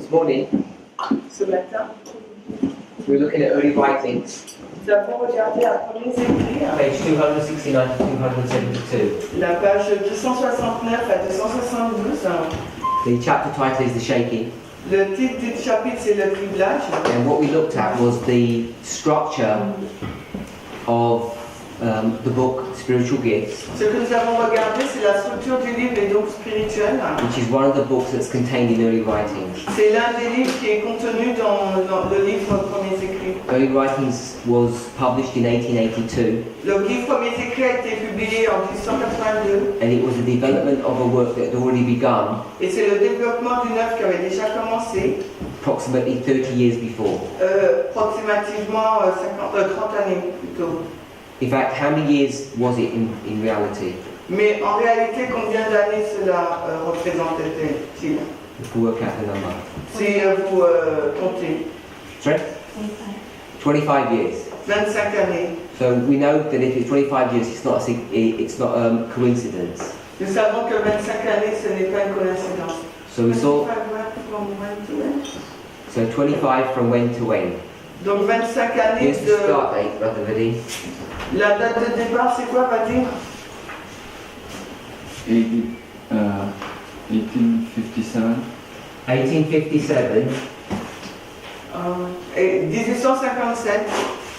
This morning, Ce matin, we're looking at early writings, nous avons regardé un premier écrit, page 269 to 272. la page 269 à 272. The chapter title is The Shaking, Le titre du chapitre, c'est le criblage. and what we looked at was the structure of the book Spiritual Gifts, Ce que nous avons regardé, c'est la structure du livre Les dons spirituels. which is one of the books that's contained in early writings. C'est l'un des livres qui est contenu dans le livre Premiers Écrits. Early Writings was published in 1882, Le livre Premiers Écrits a été publié en 1882 and it was the development of a work that had already begun et c'est le développement d'une œuvre qui avait déjà commencé approximately 30 years before. approximativement 30 années plutôt. In fact, how many years was it in reality? Mais en réalité, combien d'années cela représentait-il? If we work out the number. Si vous comptez, Sorry? 25 years. 25 années. So we know that if it's 25 years, it's not coincidence. Nous savons que 25 années, ce n'est pas une coïncidence. So we saw 25 from when to when. Donc 25 années Here's the de... start date, Brother Viddy. La date de départ, c'est quoi, Vadim? 1857. 1857. Et 1857.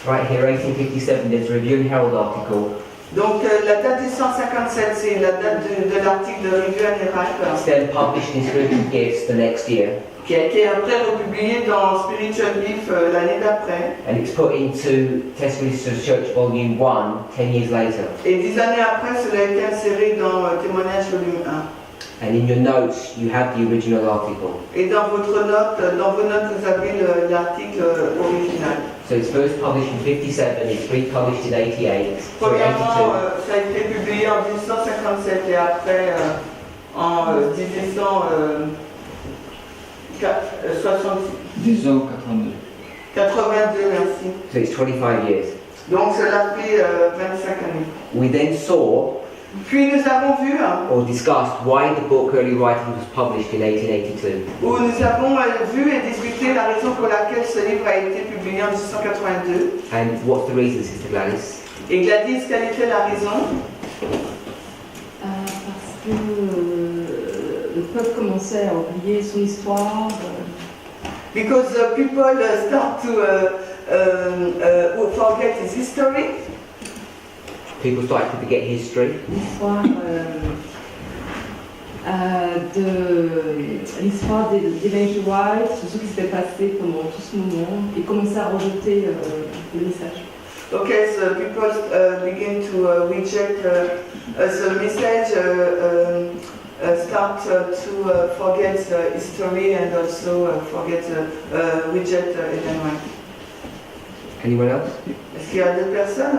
Right here, 1857. There's a Review and Herald article. Donc la date 1857, c'est la date de l'article de Review and Herald. It's then published in Spiritual Gifts the next year, Qui a été après republié dans Spiritual Gift l'année d'après. and it's put into Testimonies to the Church Volume 1 10 years later. Et 10 années après, cela a été inséré dans Témoignage volume 1. And in your notes, you have the original article. Et dans votre note, dans vos notes, vous avez l'article original. So it's first published in 57, it's republished in 88, sorry, Premièrement, 82. ça a été publié en 1857 et après en 1870. 1882. 82, merci. So it's 25 years. Donc cela fait 25 années. We then saw Puis nous avons vu, or discussed why the book Early Writing was published in 1882. où nous avons vu et discuté la raison pour laquelle ce livre a été publié en 1882. And what's the reason, Sister Gladys? Et Gladys, quelle était la raison? Parce que le peuple commençait à oublier son histoire. Because people start to forget his history. People started to forget history. L'histoire d'Elijah White, tout ce qui s'était passé pendant tout ce moment, et commençaient à rejeter le message. Okay, so people begin to reject the message, start to forget history and also reject Ellen White. Anyone else? Est-ce qu'il y a d'autres personnes?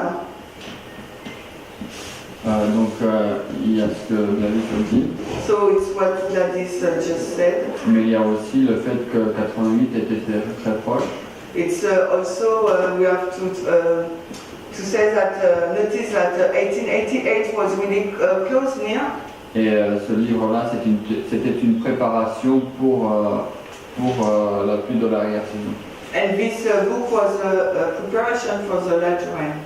Il y a ce que David a dit, So it's what Gladys just said. mais il y a aussi le fait que 88 était très proche. It's also we have to say that notice that 1888 was really close near. Et ce livre-là, c'était une préparation pour la pluie de l'arrière-saison. And this book was a preparation for the latter end.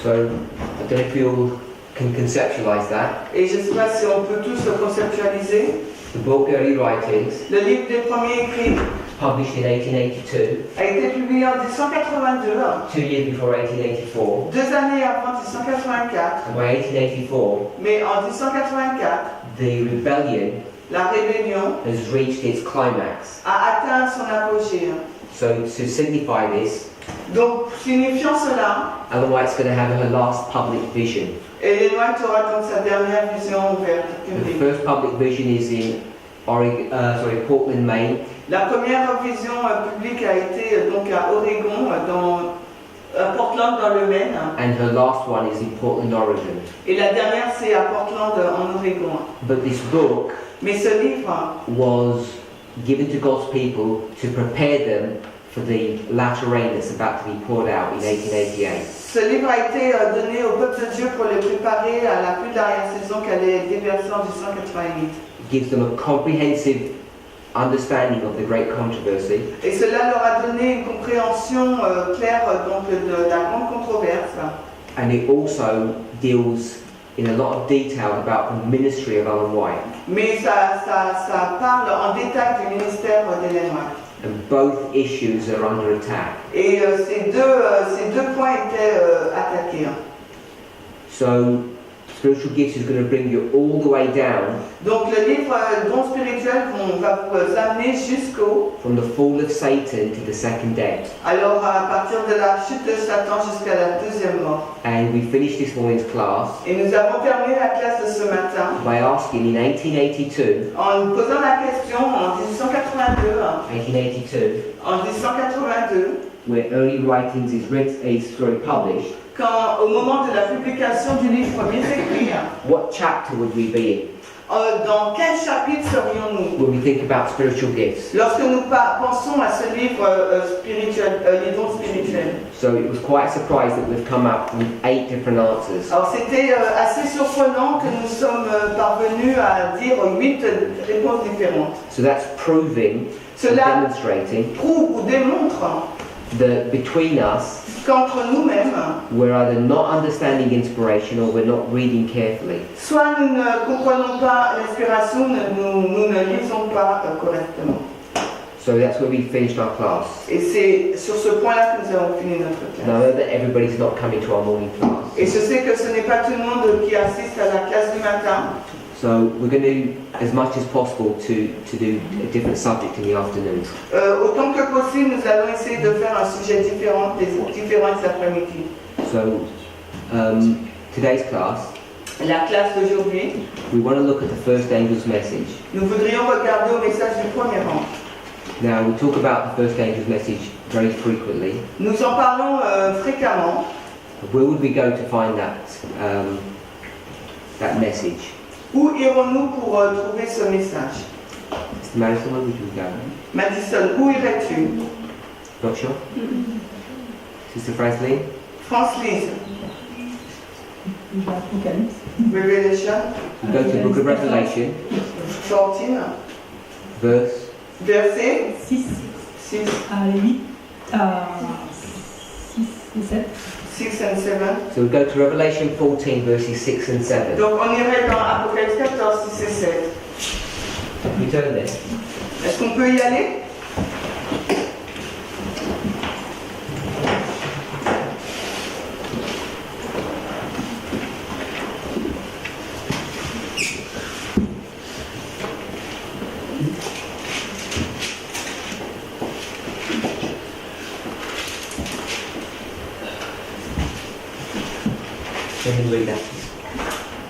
So, I don't know if you can conceptualize that. Et je ne sais pas si on peut tous le conceptualiser. The book Early Writings, Le livre des premiers écrits published in 1882, a été publié en 1882, 2 years before 1884. 2 années avant 1884. And by 1884, Mais en 1884, the rebellion la rébellion has reached its climax. a atteint son apogée. So, to signify this, Donc, signifiant cela, Ellen White's going to have her last public vision. Ellen White aura donc sa dernière vision ouverte The publique. first public vision is in Portland, Maine. La première vision publique a été donc à Oregon, à Portland dans le Maine. And her last one is in Portland, Oregon. Et la dernière, c'est à Portland en Oregon. But this book Mais ce livre was given to God's people to prepare them for the latter rain that's about to be poured out in 1888. Ce livre a été donné au peuple de Dieu pour les préparer à la pluie d'arrière-saison qui allait être déversée en 1888. It gives them a comprehensive understanding of the great controversy, Et cela leur a donné une compréhension claire donc, de la grande controverse. and it also deals in a lot of detail about the ministry of Ellen White. Mais ça parle en détail du ministère d'Ellen White. And both issues are under attack. Et ces deux points étaient attaqués. So, spiritual gifts is going to bring you all the way down Donc le livre Dons spirituels va vous amener jusqu'au... from the fall of Satan to the second death. Alors à partir de la chute de Satan jusqu'à la deuxième mort. And we finished this morning's class Et nous avons terminé la classe de ce matin by asking in 1882, en posant la question en 1882, en 1882, where early writings is published, quand au moment de la publication du livre premier écrit, what chapter would we be in dans quel chapitre serions-nous when we think about spiritual gifts? lorsque nous pensons à ce livre spirituel, les dons spirituels? So it was quite a surprise that we've come up with 8 different answers. Alors c'était assez surprenant que nous sommes parvenus à dire 8 réponses différentes. So that's proving, Cela demonstrating prouve ou démontre that between us qu'entre nous-mêmes, we're either not understanding inspiration or we're not reading carefully. soit nous ne comprenons pas l'inspiration, nous ne lisons pas correctement. So that's where we finished our class. Et c'est sur ce point-là que nous avons fini notre Now I classe. know that everybody's not coming to our morning class. Et je sais que ce n'est pas tout le monde qui assiste à la classe du matin. So we're going to do as much as possible to do a different subject in the afternoon. Autant que possible, nous allons essayer de faire un sujet différent les après-midi. So today's class, La classe d'aujourd'hui, we want to look at the first angel's message. nous voudrions regarder au message du premier ange. Now we talk about the first angel's message very frequently. Nous en parlons fréquemment. Where would we go to find that message? Où irons-nous pour trouver ce message? Mr. Madison, where would you go? Madison, où irais-tu? Not sure? Sister Franceline? France-Lise, Apocalypse. Revelation, We go to the book of Revelation, 14, verse verset 6 6, à 8 à 6 et 7. 6 and 7. So we go to Revelation 14 verses 6 and 7. Donc on irait dans Apocalypse 14, 6 et 7. We turn there. Est-ce qu'on peut y aller?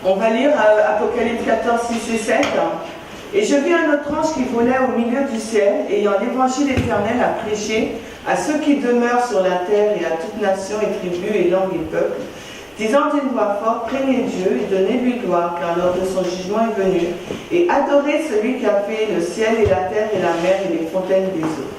On va lire Apocalypse 14, 6 et 7. Et je vis un autre ange qui volait au milieu du ciel, ayant l'évangile éternel à prêcher à ceux qui demeurent sur la terre et à toute nation et tribu et langue et peuple, disant d'une voix forte, craignez Dieu et donnez-lui gloire, car l'heure de son jugement est venue, et adorez celui qui a fait le ciel et la terre et la mer et les fontaines des eaux.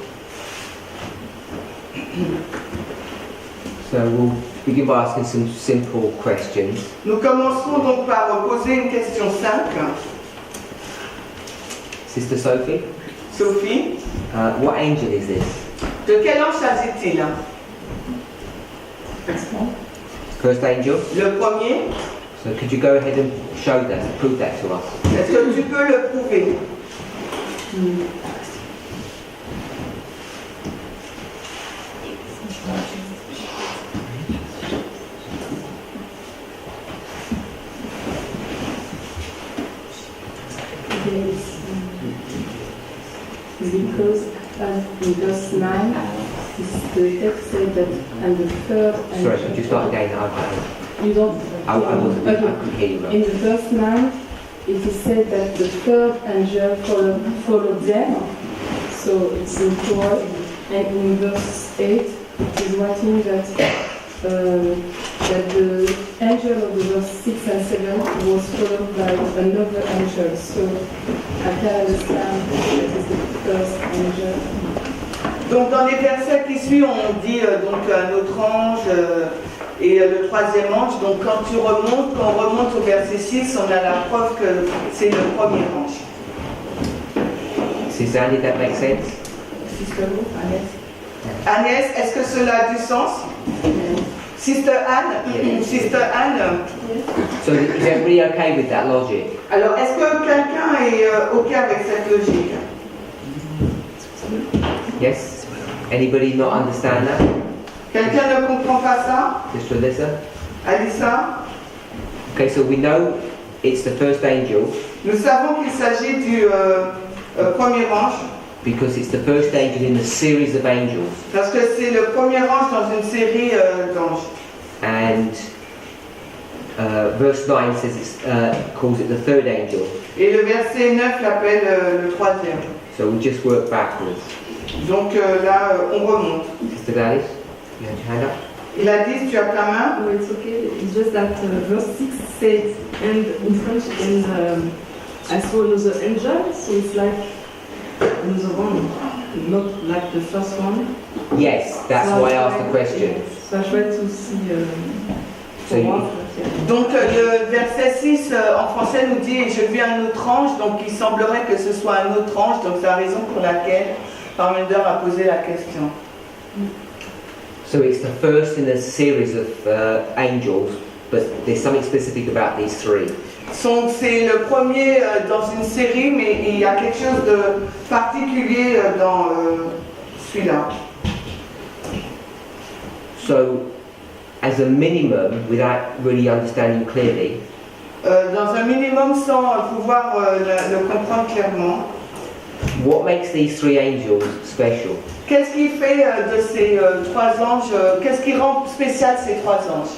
So we'll begin by asking some simple questions. Nous commencerons donc par poser une question simple. Sister Sophie, Sophie, what angel is this? de quel ange s'agit-il? First angel? Le premier, So could you go ahead and show that, prove that to us? est-ce que tu peux le prouver? Because in verse 9, the text said that, and the third and Sorry, could you start again? you don't. I wasn't, I Okay. couldn't hear you well. In the verse 9, it is said that the third angel followed them, so it's in plural. And in verse 8, it is writing that the angel of the verse 6 and 7 was followed by another angel. So I can understand that is the first angel. Donc dans les versets qui suivent, on dit donc un autre ange et le troisième ange. Donc quand on remonte au verset 6, on a la preuve que c'est le premier ange. Suzanne, did that make sense? Sister Agnès. Agnès, est-ce que cela a du sens? Sister Anne? Sister Anne? So is everybody okay with that logic? Alors, est-ce que quelqu'un est OK avec cette logique? Yes? Anybody not understand that? Quelqu'un ne comprend pas ça? Just Alyssa? Alissa? Okay, so we know it's the first angel Nous savons qu'il s'agit du premier ange, because it's the first angel in the series of angels. parce que c'est le premier ange dans une série d'anges. And verse 9 says calls it the third angel. Et le verset 9 l'appelle le troisième. So we just work backwards. Donc là, on remonte. Sister Gladys, you had your hand up? Gladys, tu as ta main? No, it's okay. It's just that verse 6 says, and in French, and I saw another angel, so it's like another one, not like the first one. Yes, that's why I asked the question. Yes. So I tried to see So for you- one, but yeah. Donc le verset 6 en français nous dit « Je vis un autre ange », donc il semblerait que ce soit un autre ange, donc c'est la raison pour laquelle Parminder a posé la question. So it's the first in a series of angels, but there's something specific about these three. C'est le premier dans une série, mais il y a quelque chose de particulier dans celui-là. So, as a minimum, without really understanding clearly, Dans un minimum sans pouvoir le comprendre clairement. what makes these three angels special? Qu'est-ce qui fait de ces trois anges, qu'est-ce qui rend spécial ces trois anges?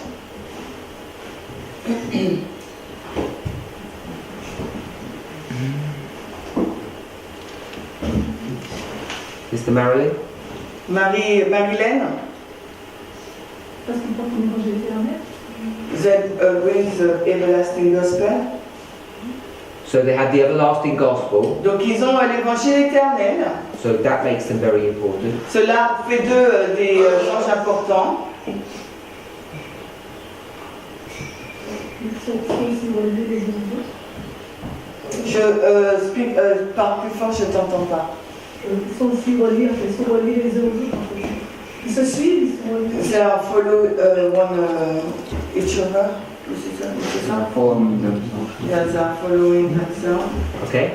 Mr. Marilyn? Marilène? Parce qu'ils portent une évangile éternel. That brings the everlasting gospel. So they have the everlasting gospel, Donc ils ont l'évangile éternel. so that makes them very important. Cela fait d'eux des anges importants. Ils sont aussi reliés les uns aux autres. Je parle plus fort, je t'entends pas. Ils sont aussi reliés, enfin, ils sont reliés les uns aux autres. En fait. Ils se suivent, ils sont reliés. They are follow each other. C'est ça? Following them. Yeah, they are following themselves. Okay?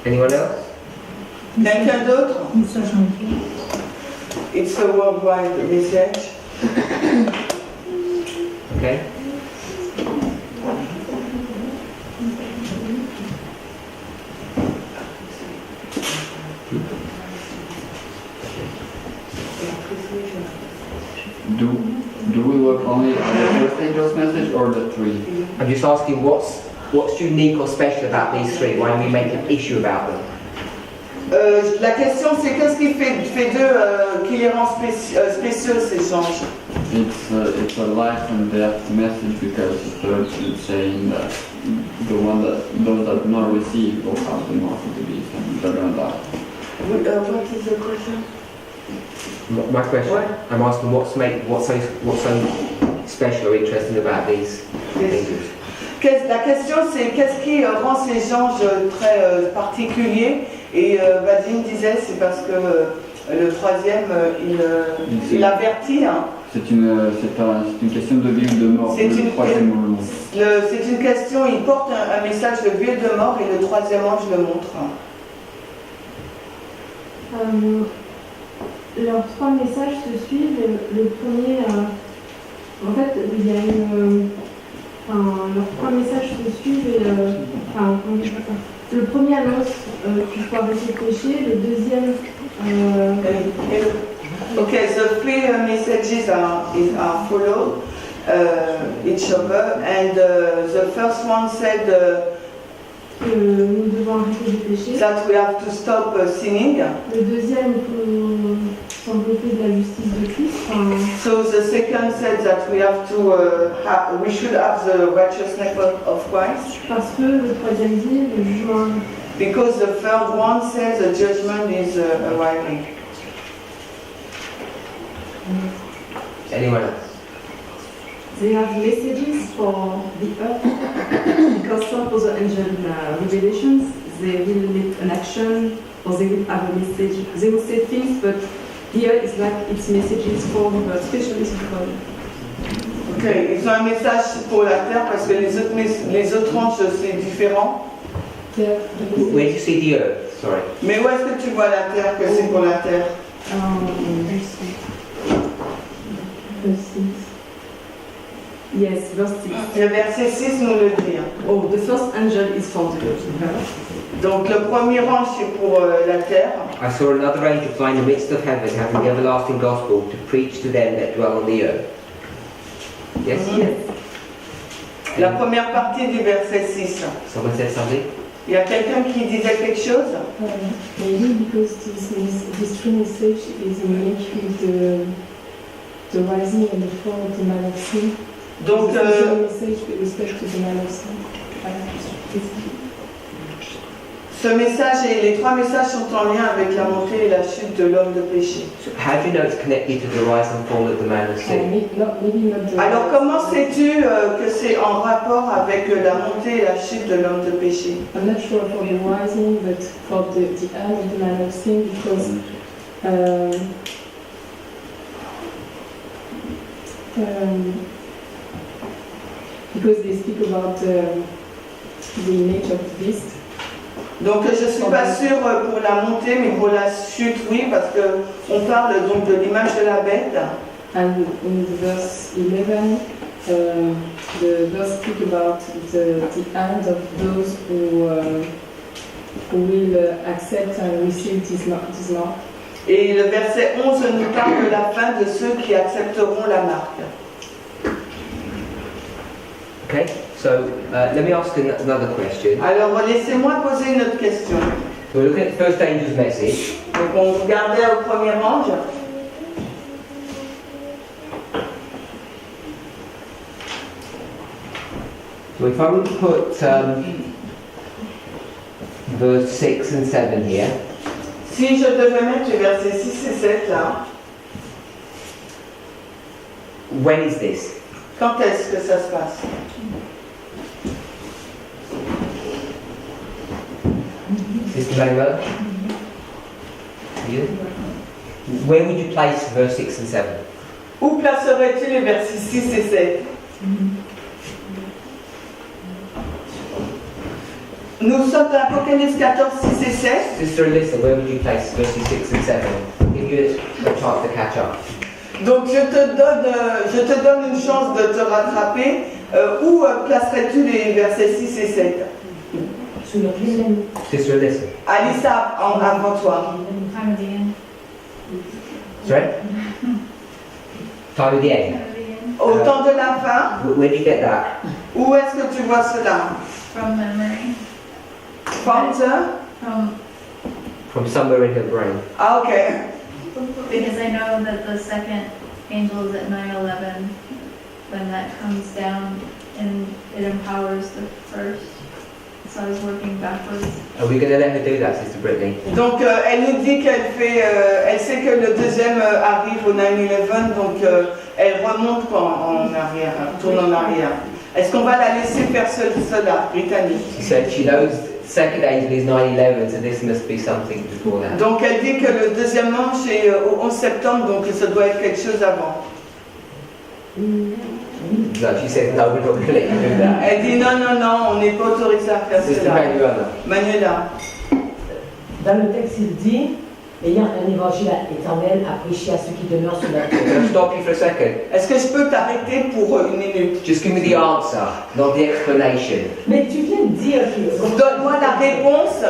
Anyone else? Quelqu'un d'autre? Message en écrit. It's a worldwide message. Okay? Do we work only on the first angel's message or the three? I'm just asking what's unique or special about these three? Why do we make an issue about them? La question c'est qu'est-ce qui fait d'eux qui les rend spéciaux ces anges? It's a life and death message because the third is saying that those that do not receive will have the mark of the beast and they're gonna die. What is the question? My question, What? I'm asking what's so special or interesting about these angels? La question c'est qu'est-ce qui rend ces anges très particuliers? Et Vadim disait c'est parce que le troisième il avertit. Hein. C'est une question de vie ou de mort. C'est Le une- troisième moment. C'est une question, il porte un message de vie et de mort et le troisième ange le montre. Leurs trois messages se suivent. Le premier, en fait, il y a leurs trois messages se suivent et comment dire ça? Le premier annonce qu'il faut arrêter le péché, le deuxième. Okay, the three messages are follow each other, and the first one said Que nous devons arrêter le péché. that we have to stop sinning. Le deuxième, il faut s'envelopper de la justice de Christ. So the second said that we have to we should have the righteousness of Christ, Parce que le troisième dit, le jugement. because the third one says the judgment is arriving. Anyone else? They have messages for the earth because some other angel revelations they will make an action or they will have a message. They will say things, but here it's like it's messages for specialist people. Ok, ils ont un message pour la terre parce que les autres tranches c'est différent. Terre, Where do you see the earth? Sorry. Mais où est-ce que tu vois la terre que c'est pour la terre? Verse 6. Yes, verse 6. Le verset 6 nous le dit. Oh, the first angel is for the earth. Donc le premier rang c'est pour la terre. I saw another angel fly in the midst of heaven, having the everlasting gospel to preach to them that dwell on the earth. Yes? Yes. La première partie du verset 6. Someone said something? Il y a quelqu'un qui disait quelque chose? Maybe because this true message is linked with the rising and the fall of the man of sin. Donc message with respect to the man of sin. ce message et les trois messages sont en lien avec la montée et la chute de l'homme de péché. So how do you know it's connected to the rise and fall of the man of sin? Maybe not the Alors comment sais-tu que c'est en rapport avec la montée et la chute de l'homme de péché? I'm not sure for the rising, but for the end of the man of sin, because they speak about the image of the beast. Donc je ne suis pas sûre pour la montée, mais pour la chute, oui, parce qu'on parle donc de l'image de la bête. And in the verse 11, the verse speak about the end of those who will accept and receive this mark. Et le verset 11 nous parle de la fin de ceux qui accepteront la marque. Okay, so let me ask another question. Alors laissez-moi poser une autre question. So we're looking at the first angel's message. Donc on regardait au premier ange. So if I were to put verse 6 and 7 here, Si je devais mettre les versets 6 et 7 là, when is this? quand est-ce que ça se passe? Sister Layla? You? Where would you place verse 6 and 7? Où placerais-tu les versets 6 et 7? Nous sommes dans Apocalypse 14, 6 et 7. Sister Alyssa, where would you place verses 6 and 7? Give you a chance to catch up. Donc je te donne une chance de te rattraper. Où placerais-tu les versets 6 et 7? Sister Alyssa. Alissa, avant toi. Time of the end. Sorry? Time of the end. Au temps de la fin, Where do you get that? où est-ce que tu vois cela? From memory. From the... From somewhere in her brain. Ah, ok. Because I know that the second angel is at 9/11 when that comes down and it empowers the first. So I was working backwards. Are we going to let her do that, Sister Brittany? Donc elle nous dit elle sait que le deuxième arrive au 9/11, donc elle remonte en arrière, tourne en arrière. Est-ce qu'on va la laisser faire cela, Brittany? She said she knows the second angel is 9/11, so this must be something before that. Donc elle dit que le deuxième ange est au 11 septembre, donc ça doit être quelque chose avant. No, she said no, we're not going to let you do that. Elle dit non, on n'est pas autorisé à faire Sister cela. Manuela. Manuela. Dans le texte, il dit, ayant un évangile éternel à prêcher à ceux qui demeurent sur la terre. Can I stop you for a second? Est-ce que je peux t'arrêter pour une minute? Just give me the answer, not the explanation. Mais tu viens de dire que... Donne-moi la réponse,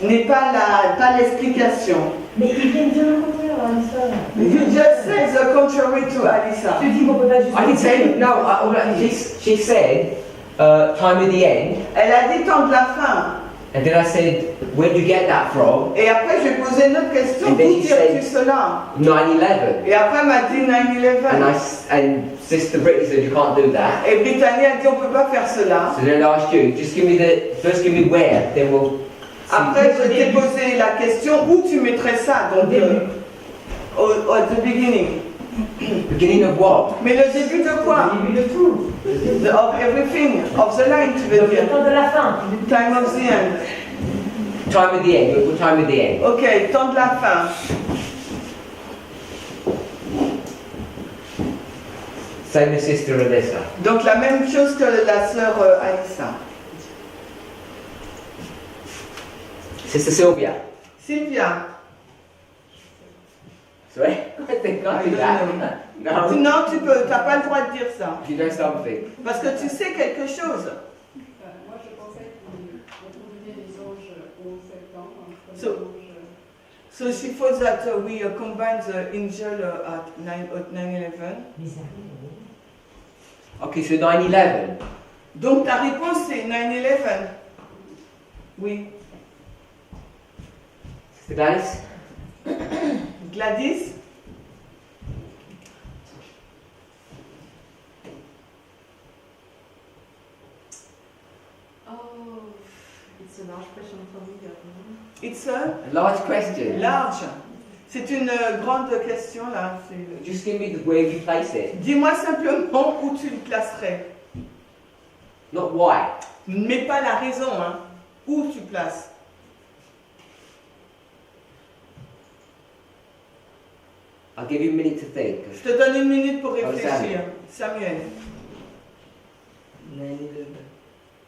n'est pas l'explication. Mais il vient de dire le contraire, Alissa. You just said the contrary to Alissa. Tu dis qu'on peut pas juste... I didn't say no. She said time of the end, Elle a dit temps de la fin. and then I said, where do you get that from? Et après, je lui ai posé une autre question. And then D'où she tires-tu said- cela? 9/11. Et après, elle m'a dit 9/11. And Sister Brittany said you can't do that. Et Brittany a dit on peut pas faire cela. So then I asked you, just give me where, then we'll see. Après, je t'ai posé la question où tu mettrais ça. Donc, at the beginning. Beginning of what? Mais le début de quoi? Le début de tout. Of everything. Of the line, tu veux Le dire. temps de la fin. Time of the end. Time at the end. What time at the end? Ok, temps de la fin. Same as Sister Alyssa. Donc la même chose que la sœur Aïssa. Sister Sylvia. Sylvia, Sorry? I think I do that. No. non, tu peux, t'as pas le droit de dire ça. You know something? Parce que tu sais quelque chose. Moi, je pensais qu'on retrouvait les anges au septembre. So- So she thought that we combine the angel at 9/11. Okay, so 9/11. Donc ta réponse c'est 9/11. Oui. Sister Gladys? Gladys? Oh, it's a large question for me. It's a A large question. large. C'est une grande question là. C'est- Just give me where you place it. Dis-moi simplement où tu le placerais. Not why. Mais pas la raison, hein. Où tu places. I'll give you a minute to think. Je te donne une minute pour Oh, réfléchir. Samuel.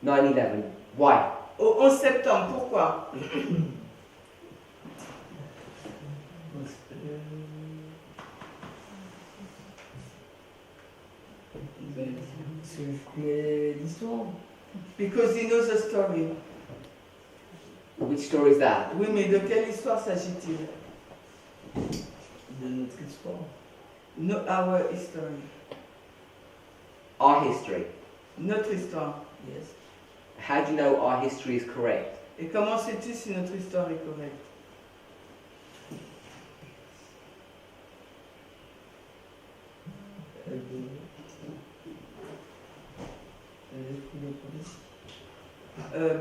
9/11. Why? Au 11 septembre, pourquoi? L'histoire. Because he knows the story. Which story is that? Oui, mais de quelle histoire s'agit-il? De notre histoire. No, our history. Our history. Notre histoire. Yes. How do you know our history is correct? Et comment sais-tu si notre histoire est correcte?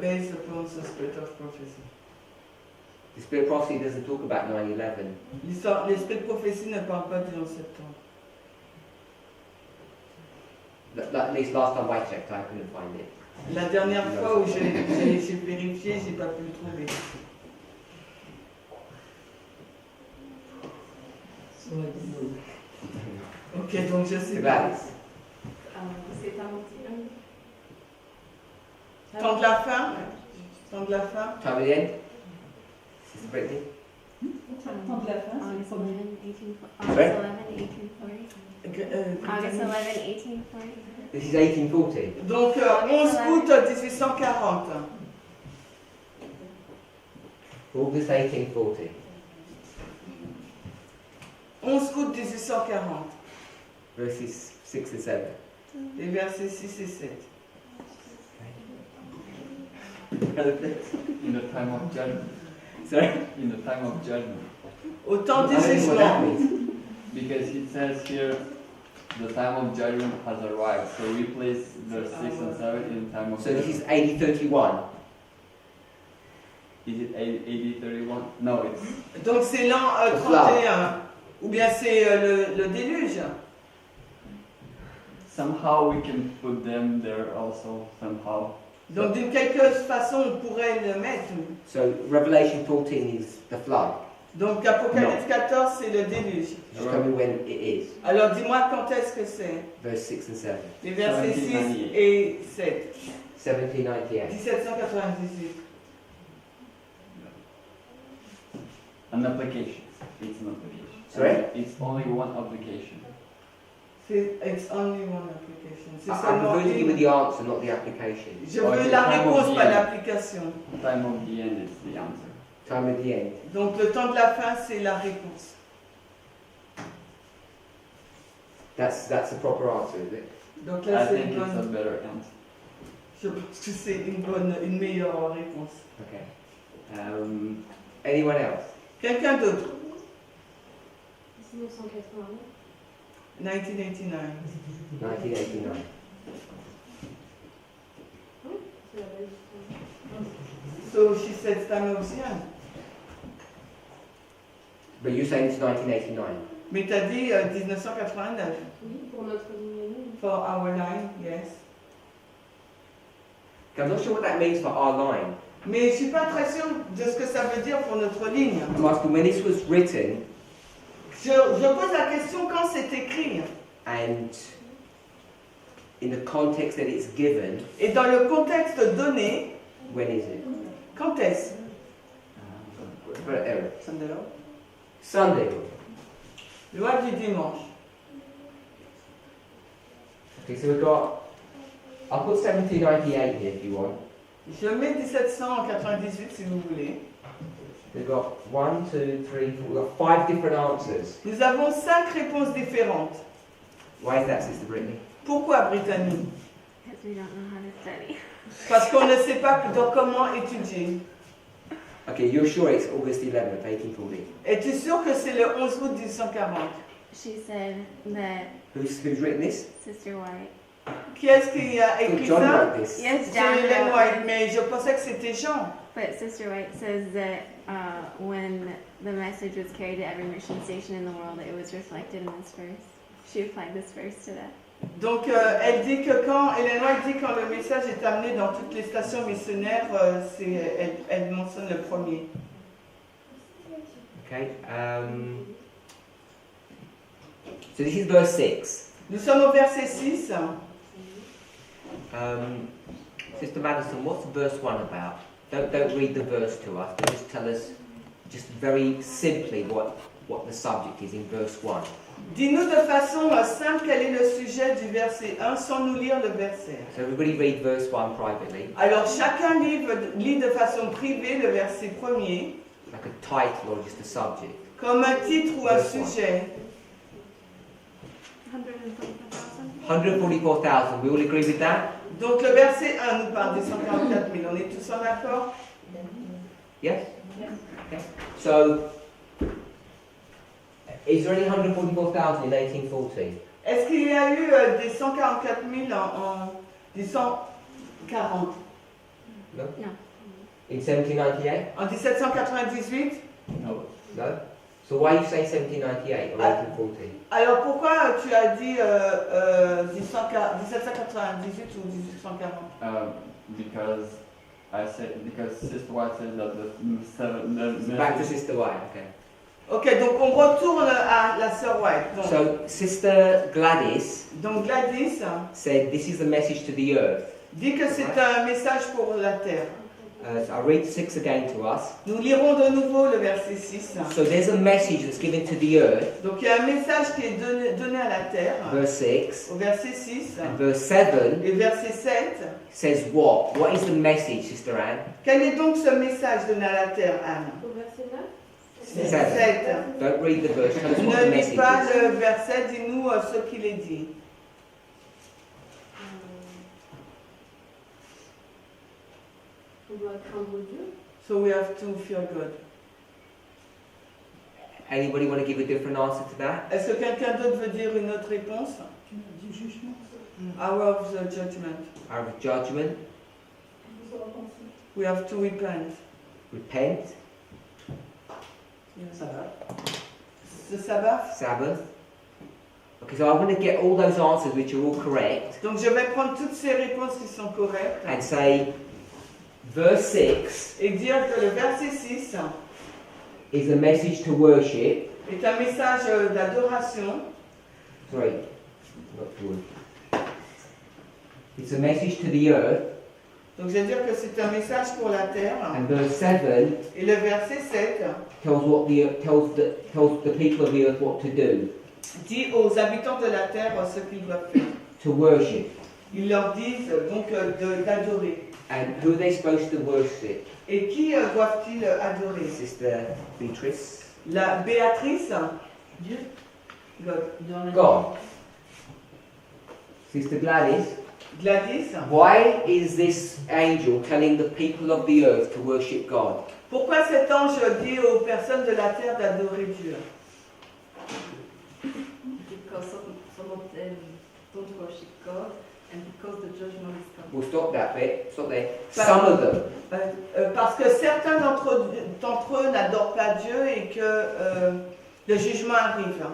Based upon the spirit of prophecy. The Spirit of Prophecy doesn't talk about 9/11. L'esprit de prophétie ne parle pas du 11 septembre. At least last time I checked, I couldn't find it. La dernière fois où j'ai vérifié, j'ai pas pu le trouver. Ok, donc je sais Sister pas. Gladys. C'est un petit. Temps de la fin? Temps de la fin? Time at the end? Sister Brittany? Temps de la fin, August c'est 11, le 1840. Sorry? August 11, 1840. This is 1840. Donc 11 août 1840. August 1840. 11 août 1840. Verses 6 and 7. Les versets 6 et 7. In the time of judgment. Sorry? In the time of judgment. Au temps I du don't know what that jugement. means. Because it says here, the time of judgment has arrived. So we place verse 6 and 7 in the time of So this judgment. is 8031. Is it AD 31? No, it's Donc c'est l'an 31. Ou bien c'est le déluge. somehow we can put them there also, somehow. Donc d'une quelque façon on pourrait le mettre. So Revelation 14 is the flood. Donc Apocalypse 14 c'est le déluge. Just tell me when it is. Alors dis-moi quand est-ce que c'est? Verse 6 and 7. Les versets 6 1798. et 7. 1798. 1798. An application. It's an application. Sorry? It's only one application. It's only one application. C'est I'm seulement going to give you une. the answer, not the application. Je Oh, veux c'est la time of réponse, the pas end. l'application. Time of the end is the answer. Time at the end. Donc le temps de la fin, c'est la réponse. That's the proper answer, is it? Donc I là, c'est think une it's a bonne. better answer. Je pense que c'est une meilleure réponse. Okay. Anyone else? Quelqu'un d'autre? 1989. 1989. 1989. C'est la belle histoire. So she said time of the end. But you're saying it's 1989. Mais t'as dit 1989. Oui, pour notre ligne à nous. For our line, yes. I'm not sure what that means for our line. Mais je ne suis pas très sûre de ce que ça veut dire pour notre ligne. I'm asking when this was written Je pose la question quand c'est écrit and in the context that it's given, et dans le contexte donné, when is it? quand est-ce? Sunday. Loi du dimanche. Okay, so we've got, I'll put 1798 here if you want. Je mets 1798 si vous voulez. We've got 1, 2, 3, 4, we've got 5 different answers. Nous avons 5 réponses différentes. Why is that, Sister Brittany? Pourquoi Brittany? Because we don't know how to study. Parce qu'on ne sait pas comment étudier. Okay, you're sure it's August 11th, 1840? Es-tu sûr que c'est le 11 août 1840? She said that Who's written this? Sister White. Qui est-ce qui a écrit John ça? wrote this. Yes, C'est John Hélène wrote White, it. mais je pensais que c'était Jean. But Sister White says that when the message was carried to every mission station in the world, it was reflected in this verse. She applied this verse to that. Donc elle dit que quand Hélène White dit quand le message est amené dans toutes les stations missionnaires, elle mentionne le premier. Okay, so this is verse 6. Nous sommes au verset 6. Sister Madison, what's verse 1 about? Don't read the verse to us, but just tell us, just very simply, what the subject is in verse 1. Dis-nous de façon simple quel est le sujet du verset 1 sans nous lire le verset. So everybody read verse 1 privately, Alors chacun lit de façon privée le verset premier, like a title or just a subject. comme un titre ou un sujet. 144,000, we all agree with that? Donc le verset 1 nous parle des 144 000, on est tous en accord? Yes? Okay. So, is there any 144,000 in 1840? Est-ce qu'il y a eu des 144 000 en 1840? No? No. In 1798? En 1798? No. No? So why you say 1798 or 1840? Alors pourquoi tu as dit 1798 ou 1840? Because Sister White says that the Back to Sister White, okay. Ok, donc on retourne à la sœur White. So Sister Gladys Donc Gladys said this is the message to the earth. dit que c'est un message pour la terre. So I'll read 6 again to us. Nous lirons de nouveau le verset 6. So there's a message that's given to the earth, Donc il y a un message qui est donné à la terre, verse 6, au verset 6. and verse 7 Et verset 7, says what? What is the message, Sister Anne? quel est donc ce message donné à la terre, Anne? Au verset 9. 7. Don't read the verse, tell us what the Ne lis message pas is. le verset, dis-nous ce qu'il est dit. On doit craindre Dieu. So we have to feel good. Anybody want to give a different answer to that? Est-ce que quelqu'un d'autre veut dire une autre réponse? Du jugement. Hour of the judgment. Hour of judgment, We have to repent. repent, Ça va. Ce sabbat. Sabbath. Okay, so I want to get all those answers which are all correct Donc je vais prendre toutes ces réponses qui sont correctes and say verse 6 et dire que le verset 6 is a message to worship. est un message d'adoration. Sorry, not to worship. It's a message to the earth. Donc je vais dire que c'est un message pour la terre. And verse 7 Et le verset 7 tells tells the people of the earth what to do, dit aux habitants de la terre ce qu'ils doivent faire. to worship. Ils leur disent donc d'adorer. And who are they supposed to worship? Et qui doivent-ils adorer? Sister Beatrice? La Béatrice, Dieu. God. God. Sister Gladys? Gladys. Why is this angel telling the people of the earth to worship God? Pourquoi cet ange dit aux personnes de la terre d'adorer Dieu? Because some of them don't worship God, and because the judgment is coming. We'll stop that bit. Stop there. Some of them. Parce que certains d'entre eux n'adorent pas Dieu et que le jugement arrive.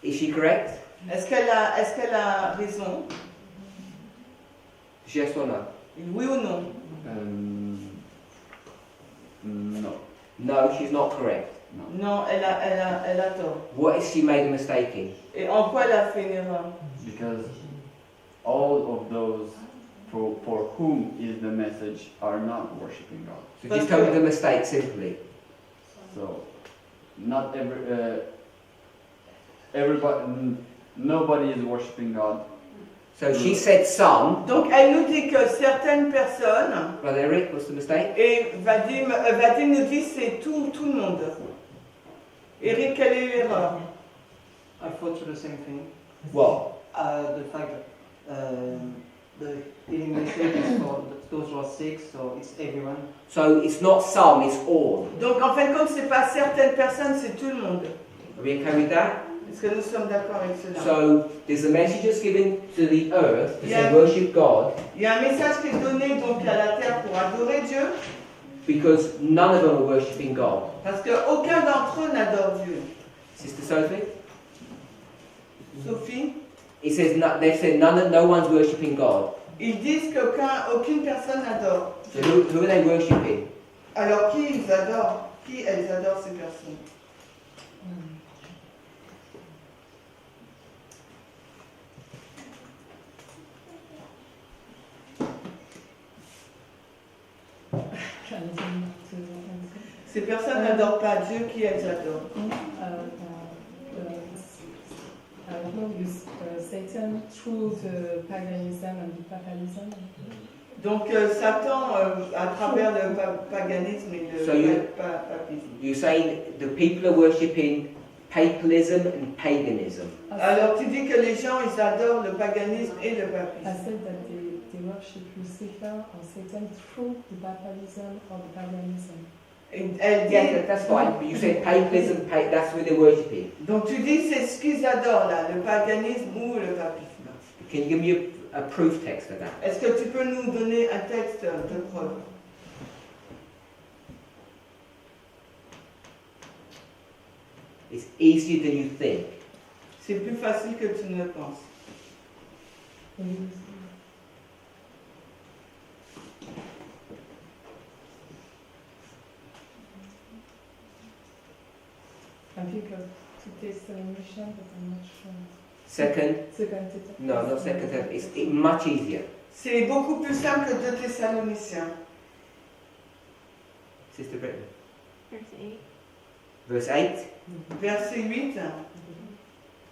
Is she correct? Est-ce qu'elle a raison? Yes or no? Oui ou non? No. No, she's not correct. Non, elle a tort. What has she made a mistake in? Et en quoi elle a fait une erreur? Because all of those for whom is the message are not worshiping God. So just tell me the mistake simply. So, not everybody, nobody is worshiping God. So she said some. Donc elle nous dit que certaines personnes, Brother Eric, what's the mistake? et Vadim nous dit c'est tout le monde. Eric, quelle est l'erreur? I thought the same thing. What? The fact that the healing message is for those who are sick, so it's everyone. So it's not some, it's all. Donc en fin de compte, c'est pas certaines personnes, c'est tout le monde. Are we okay with that? Est-ce que nous sommes d'accord avec cela? So there's a message that's given to the earth to Yeah. say worship God, Il y a un message qui est donné donc à la terre pour adorer Dieu, because none of them are worshipping God. parce qu'aucun d'entre eux n'adore Dieu. Sister Sophie? Sophie, It says they've said no one's worshipping God. ils disent qu'aucune personne n'adore. So who are they worshipping? Alors qui ils adorent? Qui elles adorent ces personnes? Ces personnes n'adorent pas Dieu, qui elles adorent? I don't know, with Satan through the paganism and the papalism. Donc Satan, à travers le paganisme et le So you- papisme. You're saying the people are worshipping papalism and paganism. Alors tu dis que les gens, ils adorent le paganisme et le I papisme. said that they worship Lucifer or Satan through the papalism or the paganism. Et elle dit, Yeah, that's fine. But you said papalism, that's who they're worshipping. donc tu dis c'est ce qu'ils adorent là, le paganisme ou le papisme. Can you give me a proof text of that? Est-ce que tu peux nous donner un texte de preuve? It's easier than you think. C'est plus facile que tu ne le penses. I think of two Thessalonians, but I'm not sure. Second, Second no, not second. It's much easier. C'est beaucoup plus simple que 2 Thessaloniciens. Sister Britain. Verse 8. Verse 8. Verset 8.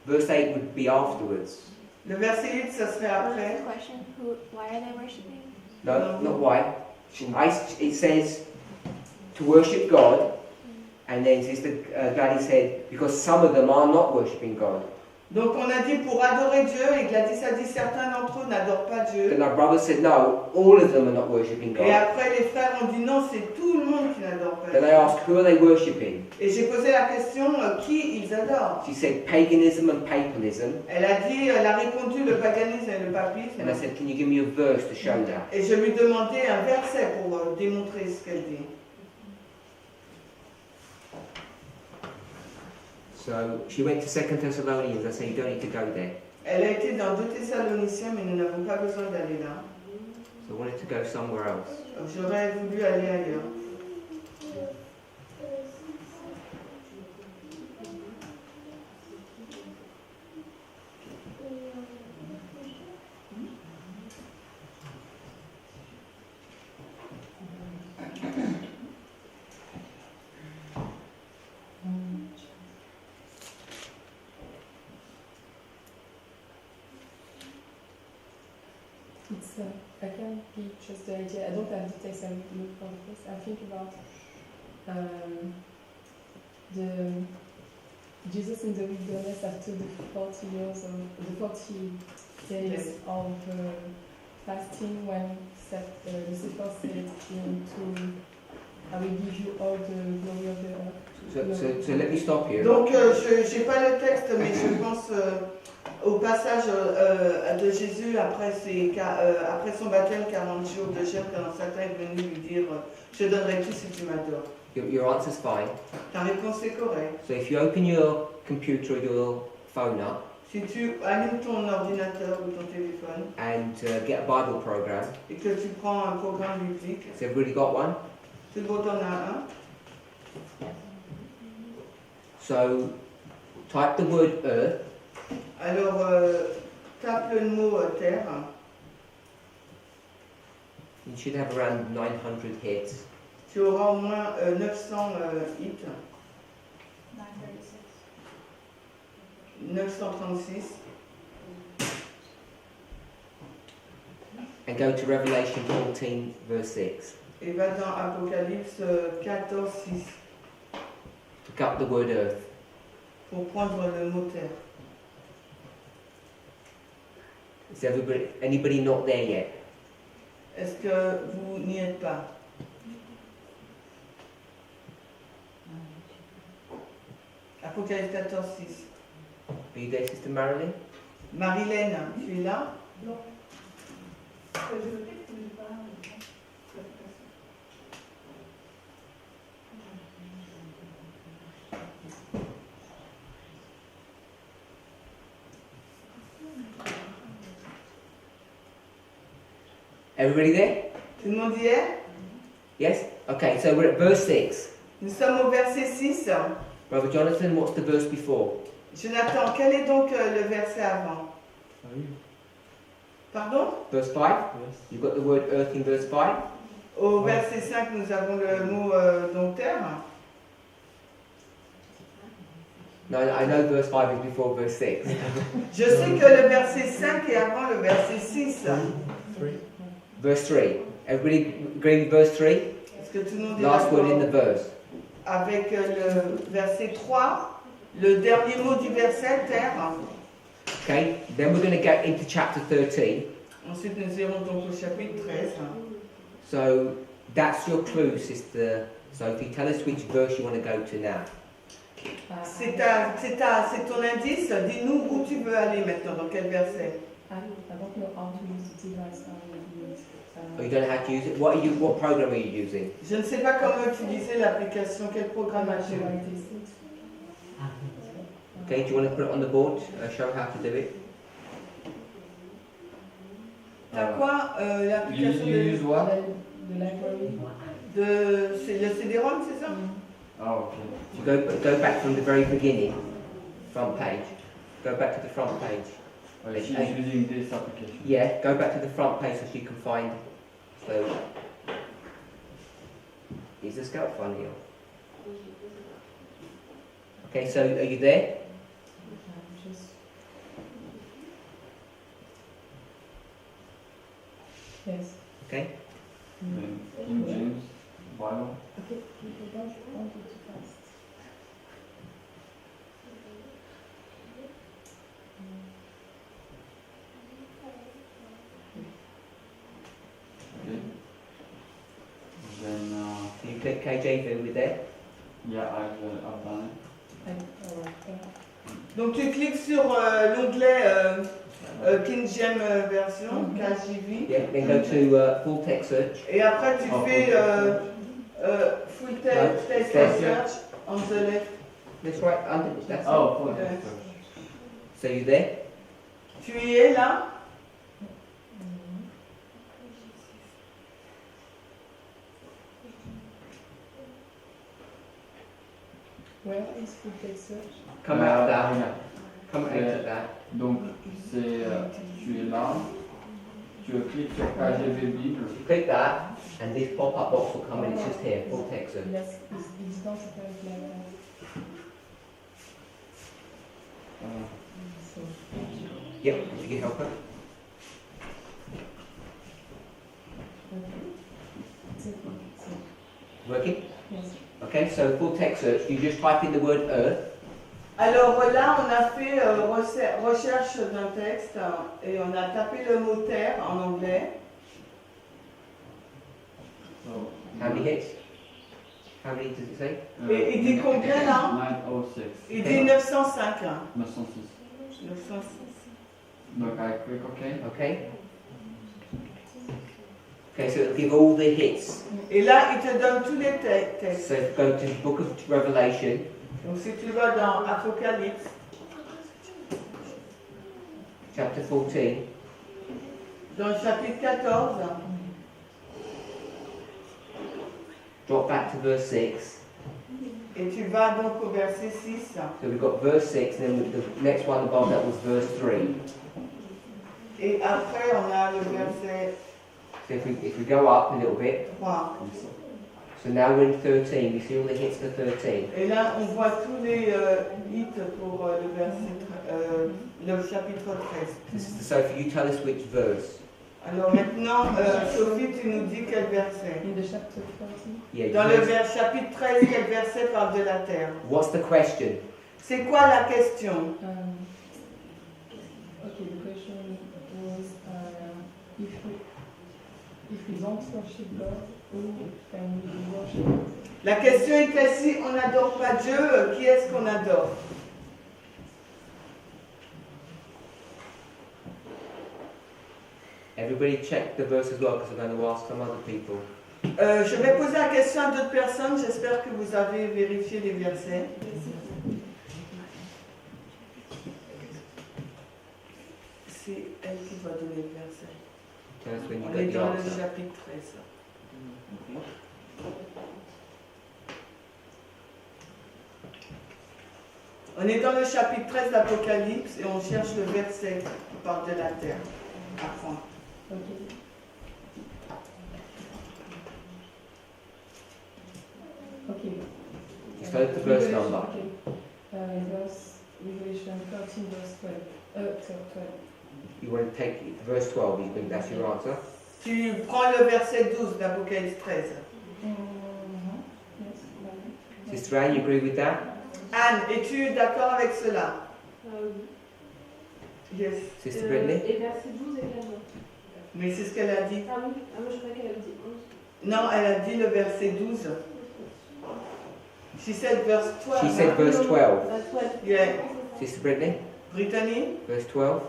Verse 8 would be afterwards. Le verset 8, ça serait What was après. the question? Why are they worshiping? No, not why. It says to worship God, and then Sister Gladys said, because some of them are not worshipping God. Donc on a dit pour adorer Dieu, et Gladys a dit certains d'entre eux n'adorent pas Dieu. Then our brother said, no, all of them are not worshipping Et God. après les frères ont dit non, c'est tout le monde qui n'adore pas Then I Dieu. asked, who are they worshipping? Et j'ai posé la question, qui ils adorent? She said, paganism and papalism. Elle a répondu le paganisme et le papisme. And I said, can you give me a verse to show that? Et je lui demandais un verset pour démontrer ce qu'elle dit. So she went to 2 Thessalonians. I said, you don't need to go there. Elle a été dans 2 Thessaloniciens, mais nous n'avons pas besoin d'aller là. So I wanted to go somewhere else. J'aurais voulu aller ailleurs. It's I can be just the idea. I don't have the text. I will look for the text. I think about the Jesus in the wilderness after the 40 years of the 40 days of fasting, when Lucifer said to I will give you all the glory of the earth. So let me stop you. Donc, je n'ai pas le texte, mais je pense au passage de Jésus après son baptême, 40 jours de jeûne, quand Satan est venu lui dire je donnerai tout si tu m'adores. Your answer's fine. Ta réponse est correcte. So if you open your computer or your phone up Si tu allumes ton ordinateur ou ton téléphone and get a Bible program, et que tu prends un programme biblique, has everybody got one? C'est bon, t'en as un. So, type the word earth. Alors, tape le mot terre. You should have around 900 hits. Tu auras au moins 900 hits. 936. And go to Revelation 14, verse 6. Et va dans Apocalypse 14, 6. Pick up the word earth. Pour prendre le mot terre. Is anybody not there yet? Est-ce que vous n'y êtes pas? Apocalypse 14, 6. Are you there, Sister Marilyn? Marilène, tu es là? Non. Everybody there? Tout le monde y est? Yes? Okay, so we're at verse 6. Nous sommes au verset 6. Brother Jonathan, what's the verse before? Jonathan, quel est donc le verset avant? Pardon? Verse 5? You've got the word earth in verse 5? Au verset 5, nous avons le mot donc terre. No, I know verse 5 is before verse 6. Je sais que le verset 5 est avant le verset 6. Verse 3. Everybody agree with verse 3? Est-ce que tout le monde est Last word in the d'accord verse. avec le verset 3, le dernier mot du verset, terre. Okay, then we're going to get into chapter 13. Ensuite, nous irons donc au chapitre 13. So that's your clue, Sister Sophie. Tell us which verse you want to go to now. C'est ton indice. Dis-nous où tu veux aller maintenant, dans quel verset. I don't know how to use the device. Oh, you don't know how to use it? What program are you using? Je ne sais pas comment utiliser l'application, quel programme as-tu? Okay, do you want to put it on the board? Show how to do it? T'as quoi l'application You use what? The library. c'est le CD-ROM, c'est ça? Oh, okay. So go back from the very beginning, front page. Go back to the front page. She's using this application. Yeah, go back to the front page so she can find. So, is the scout funny? Okay, so are you there? Yes. Okay. Then King James Bible. Okay, don't do too fast. Okay. Then Can you click KJV with there? yeah, I've done Donc tu cliques sur l'onglet King James version, KJV, Yeah, then go to full text search. et après tu fais full text search on the left. That's right, under that's it. Oh, for Yeah. So you there? Tu y es là? Where is full text search? Come out of that. regarde. Come out of that. Donc, c'est, tu es là, tu cliques sur KGV Bible. Click that, and this pop-up box will come in. It's just here, full text search. Yes, it's not apparent like that. So, Yep, did you help her? it's okay. So, Working? yes. Okay, so full text search, you just type in the word earth. Alors là, on a fait recherche d'un texte et on a tapé le mot terre en anglais. So, How many hits? How many does it say? Et il dit combien là? 906. Il dit 905. 906. 906. Donc, I click OK. Okay. Okay, so it'll give all the hits. Et là, il te donne tous les textes. So go to the book of Revelation, Donc si tu vas dans Apocalypse, chapter 14, dans le chapitre 14, drop back to verse 6. Et tu vas donc au verset 6. So we've got verse 6, and then the next one above that was verse 3. Et après, on a le verset So if we go up a little bit, 3. so now we're in 13, we see all the hits for 13. Et là, on voit tous les hits pour le chapitre 13. This is Sophie, you tell us which verse. Alors maintenant, Sophie, tu nous dis quel verset. In the chapter 13. Yeah, Dans you le know- chapitre 13, quel verset parle de la terre? What's the question? C'est quoi la question? Okay, the question was if we don't worship God, who can we worship? La question est si on n'adore pas Dieu, qui est-ce qu'on adore? Everybody check the verse as well, because I'm going to ask some other people. Je vais poser la question à d'autres personnes. J'espère que vous avez vérifié les versets. C'est elle qui va donner le verset. Tell us when you On est get the dans le answer. chapitre 13. On est dans le chapitre 13 d'Apocalypse et on cherche le verset qui parle de la terre. À point. Okay. Okay. Just go to the verse number. Okay. Verse Revelation 13, verse 12. 12. You want to take verse 12, you think that's your answer? Tu prends le verset 12 d'Apocalypse 13. Yes. Sister Anne, you agree with that? Anne, es-tu d'accord avec cela? Yes. Sister Brittany? Et verset 12 également. Mais c'est ce qu'elle a dit. Ah oui, moi je croyais qu'elle avait dit 11. Non, elle a dit le verset 12. She said verse 12. She said verse 12. That's what. Yeah. Sister Brittany? Brittany? Verse 12.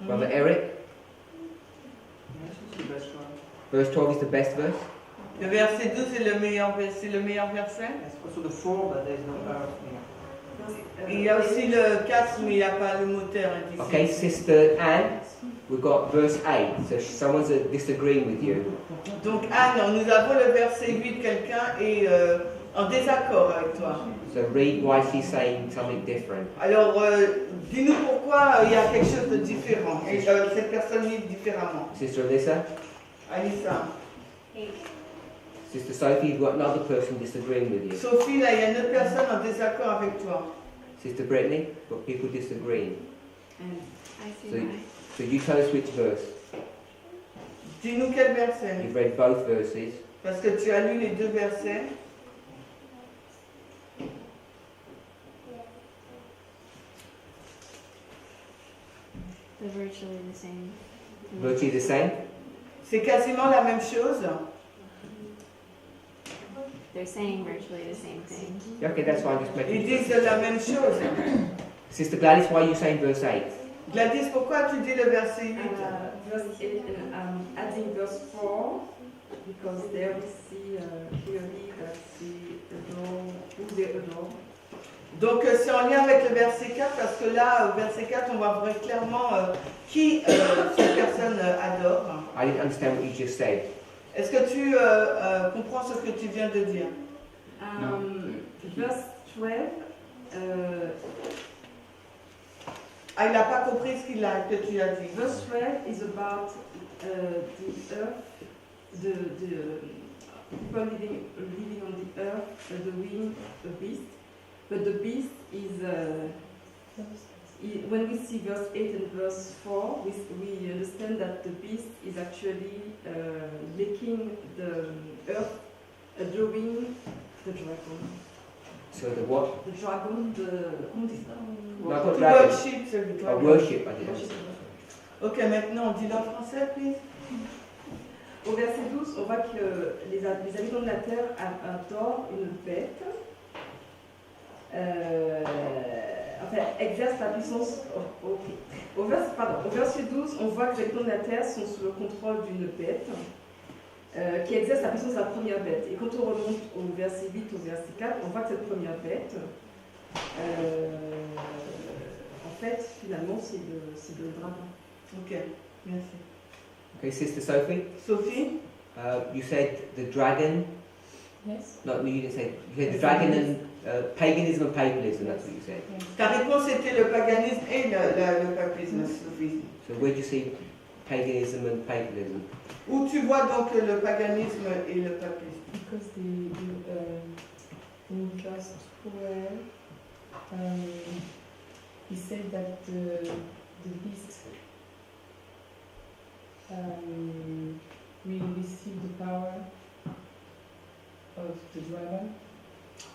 Brother Eric? Verse 12 is the best verse? Le verset 12 est le meilleur verset. It's also the 4, but there's no power of me. Il y a aussi le 4, mais il n'y a pas le moteur indiqué. Okay, Sister Anne, we've got verse 8, so someone's disagreeing with you. Donc Anne, nous avons le verset 8, quelqu'un est en désaccord avec toi. So read why she's saying something different. Alors, dis-nous pourquoi il y a quelque chose de différent. Et cette personne lit différemment. Sister Alyssa? Alissa. Sister Sophie, you've got another person disagreeing with you. Sophie, là, il y a une autre personne en désaccord avec toi. Sister Brittany, you've got people disagreeing. I see So, why. so you tell us which verse. Dis-nous quel verset. You've read both verses. Parce que tu as lu les deux versets. They're virtually the same. Virtually the same? C'est quasiment la même chose. They're saying virtually the same thing. Yeah, okay, that's fine, just Ils making disent sure. la même chose. Sister Gladys, why are you saying verse 8? Gladys, pourquoi tu dis le verset 8? Verse 8, and I'm adding verse 4 because there we see clearly that who they adore. Donc c'est en lien avec le verset 4 parce que là, au verset 4, on va voir clairement qui cette personne adore. I didn't understand what you just said. Est-ce que tu comprends ce que tu viens de dire? Verse 12. Ah, il n'a pas compris ce que tu as dit. Verse 12 is about the earth, the people living on the earth, the wind, the beast. But the beast is, when we see verse 8 and verse 4, we understand that the beast is actually making the earth drawing the dragon. So the what? The dragon, comment dit ça? No, I got To dragon. worship, c'est le Oh, dragon. worship, I didn't understand. Ok, maintenant on dit en français, please. Au verset 12, on voit que les habitants de la terre adorent une bête. Enfin, exerce la puissance. Au verset 12, on voit que les habitants de la terre sont sous le contrôle d'une bête qui exerce la puissance de la première bête. Et quand on remonte au verset 8, au verset 4, on voit que cette première bête, en fait, finalement, c'est le dragon. Ok, merci. Okay, Sister Sophie, Sophie, you said the dragon Yes. No, you didn't say. You said the dragon and paganism and papalism. That's what you said. Yes. Ta réponse était le paganisme et le papisme, soufisme. So where do you see paganism and papalism? Où tu vois donc le paganisme et le papisme? Because in verse 12, he said that the beast will receive the power of the dragon.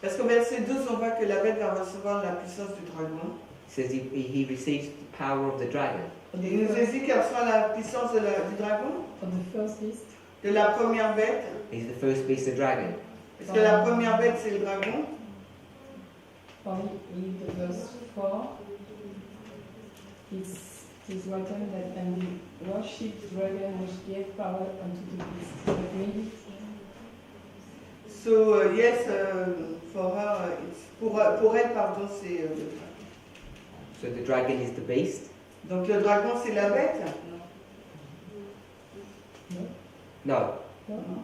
Parce qu'au verset 12, on voit que la bête va recevoir la puissance du dragon. It says he receives the power of the dragon. Et il nous a dit qu'elle reçoit la puissance du dragon, For the first beast, de la première bête. He's the first beast of dragon. Parce que la première bête, c'est le dragon. in the verse 4, it is written that and they worship the dragon which gave power unto the beast. But maybe So yes, for her, it's, pour elle, pardon, c'est le dragon. So the dragon is the beast? Donc le dragon, c'est la bête? No. no.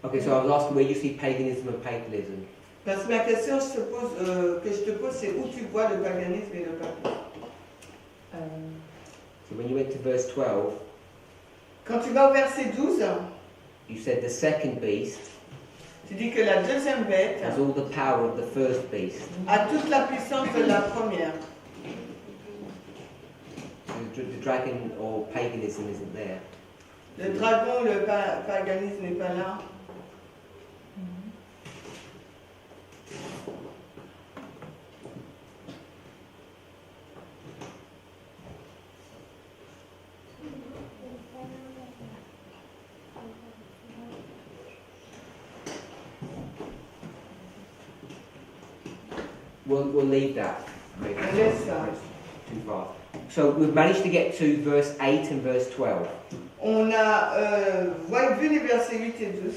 Okay, so I was asking where you see paganism and papalism. Parce que ma question que je te pose, c'est où tu vois le paganisme et le papisme? So when you went to verse 12, Quand tu vas au verset 12, you said the second beast tu dis que la deuxième bête has all the power of the first beast. a toute la puissance de la première. So the dragon or paganism isn't there. Le dragon, le paganisme n'est pas là. We'll leave that. Maybe. Laisse ça. Too far. So we've managed to get to verse 8 and verse 12. On a vu les versets 8 et 12.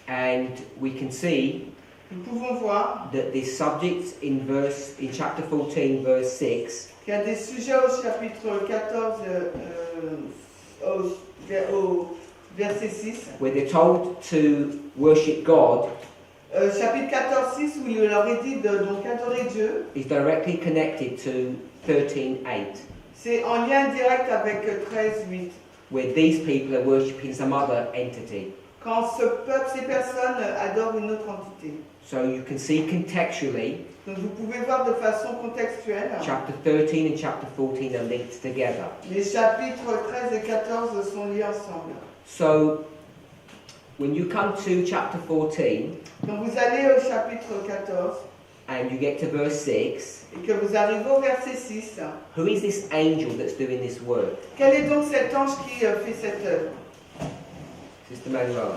And we can see Nous pouvons voir that the subjects in chapter 14, verse 6, qu'il y a des sujets au chapitre 14, au verset 6. where they're told to worship God, Chapitre 14, 6, où il leur est dit donc adorer Dieu. is directly connected to 13:8, C'est en lien direct avec 13, 8. where these people are worshipping some other entity. Quand ce peuple, ces personnes adorent une autre entité. So you can see contextually, Donc vous pouvez voir de façon contextuelle. chapter 13 and chapter 14 are linked together. Les chapitres 13 et 14 sont liés ensemble. So when you come to chapter 14 Donc vous allez au chapitre 14 and you get to verse 6, et que vous arrivez au verset 6. who is this angel that's doing this work? Quel est donc cet ange qui fait cette œuvre? Sister Manuela.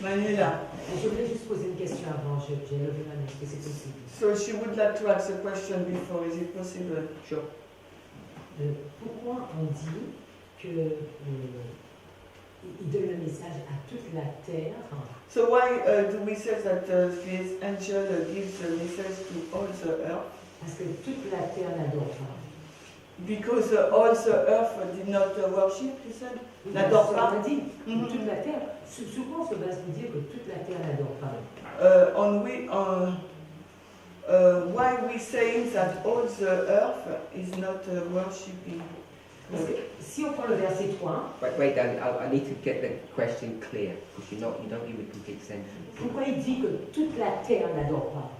Manuela. Je voulais juste poser une question avant, j'ai levé ma main, est-ce que c'est possible? So she would like to ask a question before, is it possible? Sure. Pourquoi on dit que il donne le message à toute la terre? So why do we say that this angel gives a message to all the earth? Parce que toute la terre n'adore pas. Because all the earth did not worship, you said? N'adore pas. On a dit toute la terre. Souvent, on se base pour dire que toute la terre n'adore pas. Why we saying that all the earth is not worshiping? Parce que si on prend le verset 3, Wait, Dan, I need to get the question clear because you don't give a complete sentence. pourquoi il dit que toute la terre n'adore pas?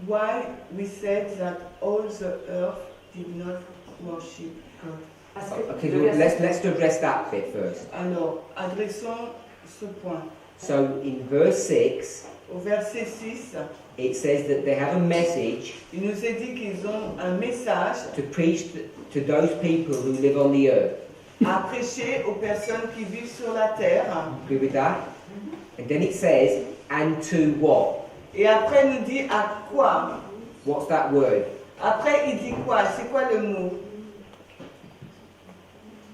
Why we said that all the earth did not worship God? Parce que Okay, le so verset- let's address that bit first. Alors, adressons ce point. So in verse 6, Au verset 6, it says that they have a message il nous est dit qu'ils ont un message to preach to those people who live on the earth. à prêcher aux personnes qui vivent sur la terre. Agree with that? And then it says, and to what? Et après, il nous dit à quoi? What's that word? Après, il dit quoi? C'est quoi le mot?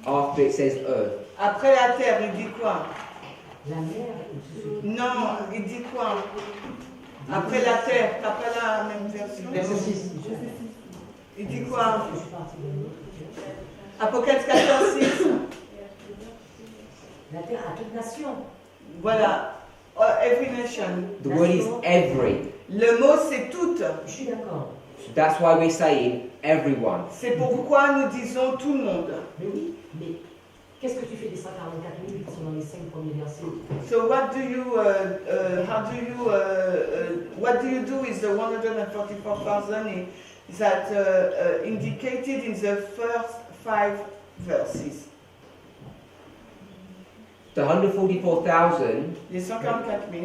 After it says earth. Après la terre, il dit quoi? La mer, Non, il dit quoi? Après la terre, t'as pas la même version? Il dit quoi? je suis partie de l'autre. Apocalypse 14, 6. La terre à toute nation. Voilà. Every nation. The word is every. Le mot c'est toute. Je suis d'accord. So that's why we're saying everyone. C'est pourquoi nous disons tout le monde. Mais oui, mais qu'est-ce que tu fais des 144 000 qui sont dans les 5 premiers versets? So what do you, what do you do with the 144,000 that indicated in the first 5 verses? The 144,000 Les 144 000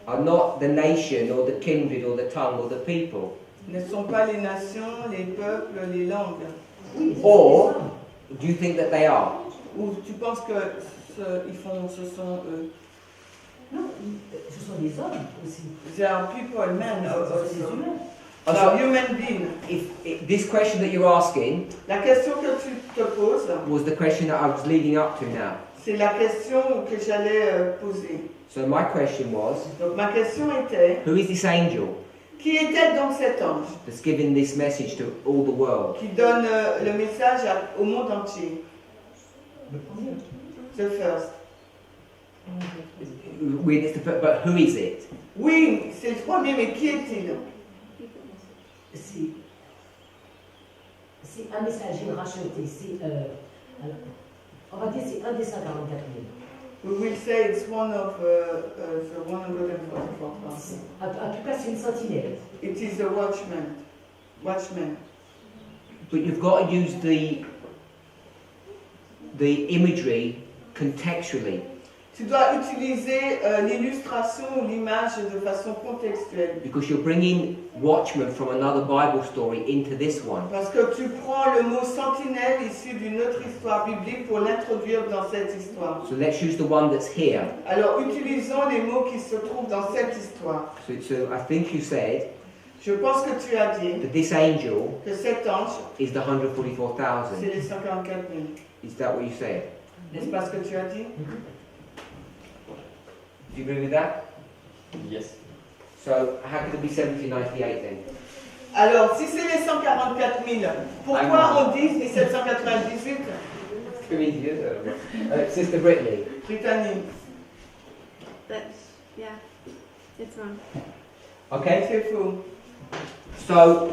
are not the nation or the kindred or the tongue or the people. ne sont pas les nations, les peuples, les langues. Oui, mais Or, c'est do you think that they are? Ou tu penses que ce sont eux? non, ce sont des hommes aussi. They are people, men, Ce sont des also. humains. They So, are human beings. if this question that you're asking La question que tu te poses, was the question that I was leading up to now. c'est la question que j'allais poser. So my question was, Donc ma question était, who is this angel qui était donc cet ange that's giving this message to all the world? qui donne le message au monde entier? Le premier. The first. But who is it? Oui, c'est le premier, mais qui est-il? C'est un messager racheté. Alors, on va dire c'est un des 144 000. We will say it's one of the 144,000. En tout cas, c'est une sentinelle. It is the watchman. Watchman. But you've got to use the imagery contextually. Tu dois utiliser l'illustration ou l'image de façon contextuelle. Because you're bringing watchmen from another Bible story into this one. Parce que tu prends le mot sentinelle issu d'une autre histoire biblique pour l'introduire dans cette histoire. So let's use the one that's here. Alors utilisons les mots qui se trouvent dans cette histoire. So I think you said Je pense que tu as dit that this angel que cet ange, is the c'est 144,000. les 144 000. Is that what you said? N'est-ce pas ce que tu as dit? Do you agree with that? Yes. So how could it be 1798 then? Alors, si c'est les 144 000, pourquoi on dit 1798? Too easy, isn't it? Sister Brittany. Britannique. That's, yeah, it's wrong. Okay. C'est faux. So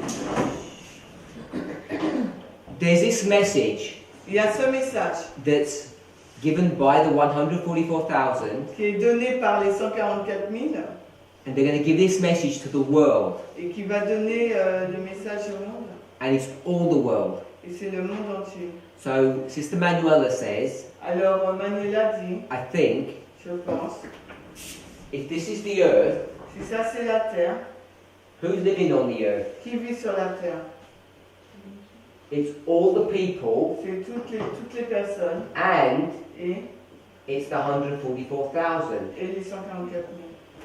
there's this message Il y a ce message that's given by the 144,000, qui est donné par les 144 000 and they're going to give this message to the world, et qui va donner le message au monde. and it's all the world. Et c'est le monde entier. So Sister Manuela says, Alors, Manuela dit, I think je pense, if this is the earth, si ça c'est la terre, who's living on the earth? qui vit sur la terre? It's all the people, C'est toutes les personnes and et it's the 144,000 les 144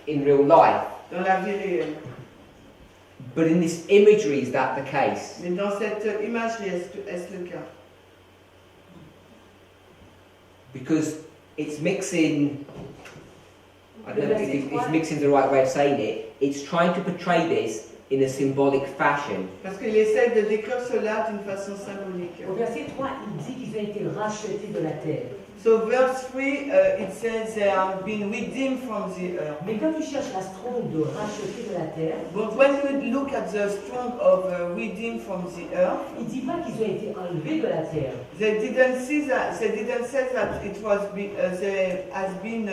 000 in real life. dans la vie réelle. But in this imagery, is that the case? Mais dans cette imagerie, est-ce le cas? Because it's mixing, I don't know if it's mixing the right way of saying it, it's trying to portray this in a symbolic fashion. Parce qu'il essaie de décrire cela d'une façon symbolique. Au verset 3, il dit qu'ils ont été rachetés de la terre. So verse 3, it says they have been redeemed from the earth. Mais quand tu cherches la stronde de racheter de la terre, But when you look at the strong of redeemed from the earth, il ne dit pas qu'ils ont été enlevés de la terre. they didn't say that it was they has been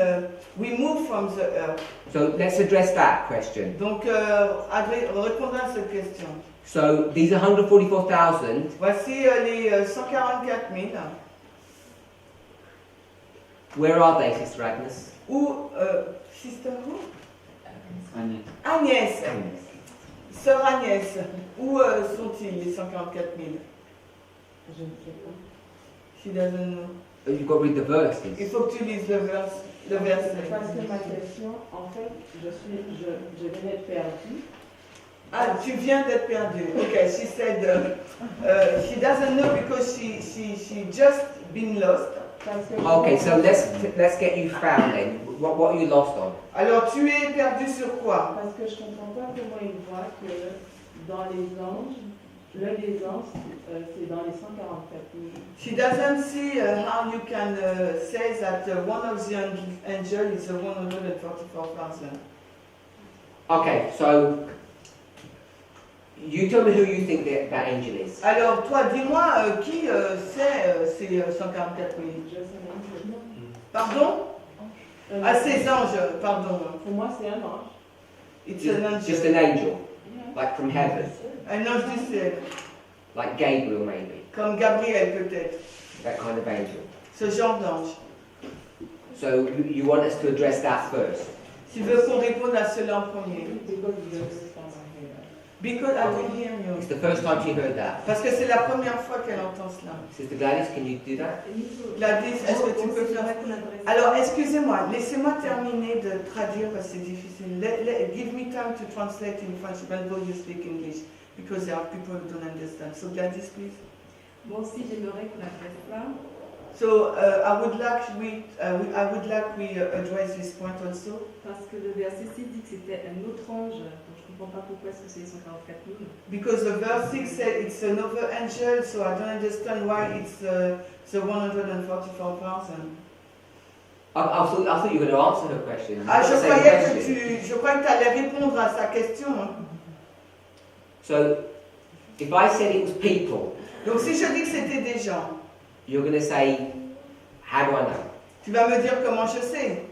removed from the earth. So let's address that question. Donc répondons à cette question. So these 144,000, Voici les 144 000. where are they, Sister Agnes? Où Sister who? Agnès. Agnès, Sœur Agnès, où sont-ils les 144 000? Je ne sais pas. She doesn't know. You've got to read the verses. Il faut que tu lises le verset. Parce que ma question, en fait, je venais d'être perdue. Ah, tu viens d'être perdu. Okay, she said she doesn't know because she just been lost. Okay, so let's get you found then. What are you lost on? Alors tu es perdu sur quoi? Parce que je ne comprends pas comment il voit que dans les anges, L'un des anges, c'est dans les 144 000. She doesn't see how you can say that one of the angel is 144,000. Okay, so you tell me who you think that angel is. Alors, toi, dis-moi qui c'est ces 144 000. Pardon? Ah, ces anges, pardon. Pour moi, c'est un ange. It's an angel. Just an angel, like from heaven, Un ange du ciel. like Gabriel maybe, Comme Gabriel, peut-être. that kind of angel. Ce genre d'ange. So you want us to address that first. Tu veux qu'on réponde à cela en premier? Because I will hear you. It's the first time she heard that. Parce que c'est la première fois qu'elle entend cela. Sister Gladys, can you do that? Gladys, est-ce que tu peux faire? Alors, excusez-moi, laissez-moi terminer de traduire parce que c'est difficile. Give me time to translate in French, even though you speak English, because there are people who don't understand. So, Gladys, please. Moi aussi, j'aimerais qu'on adresse ça. So, I would like we address this point also. Parce que le verset 6 dit que c'était un autre ange. Donc je ne comprends pas pourquoi est-ce que c'est les 144 000. Because the verse 6 said it's another angel, so I don't understand why it's the 144,000. I thought you were going to answer her question. Ah, Not je the same croyais question. que tu allais répondre à sa question. Hein. So, if I said it was people, Donc si je dis que c'était des gens, you're going to say, how do I know? tu vas me dire comment je sais.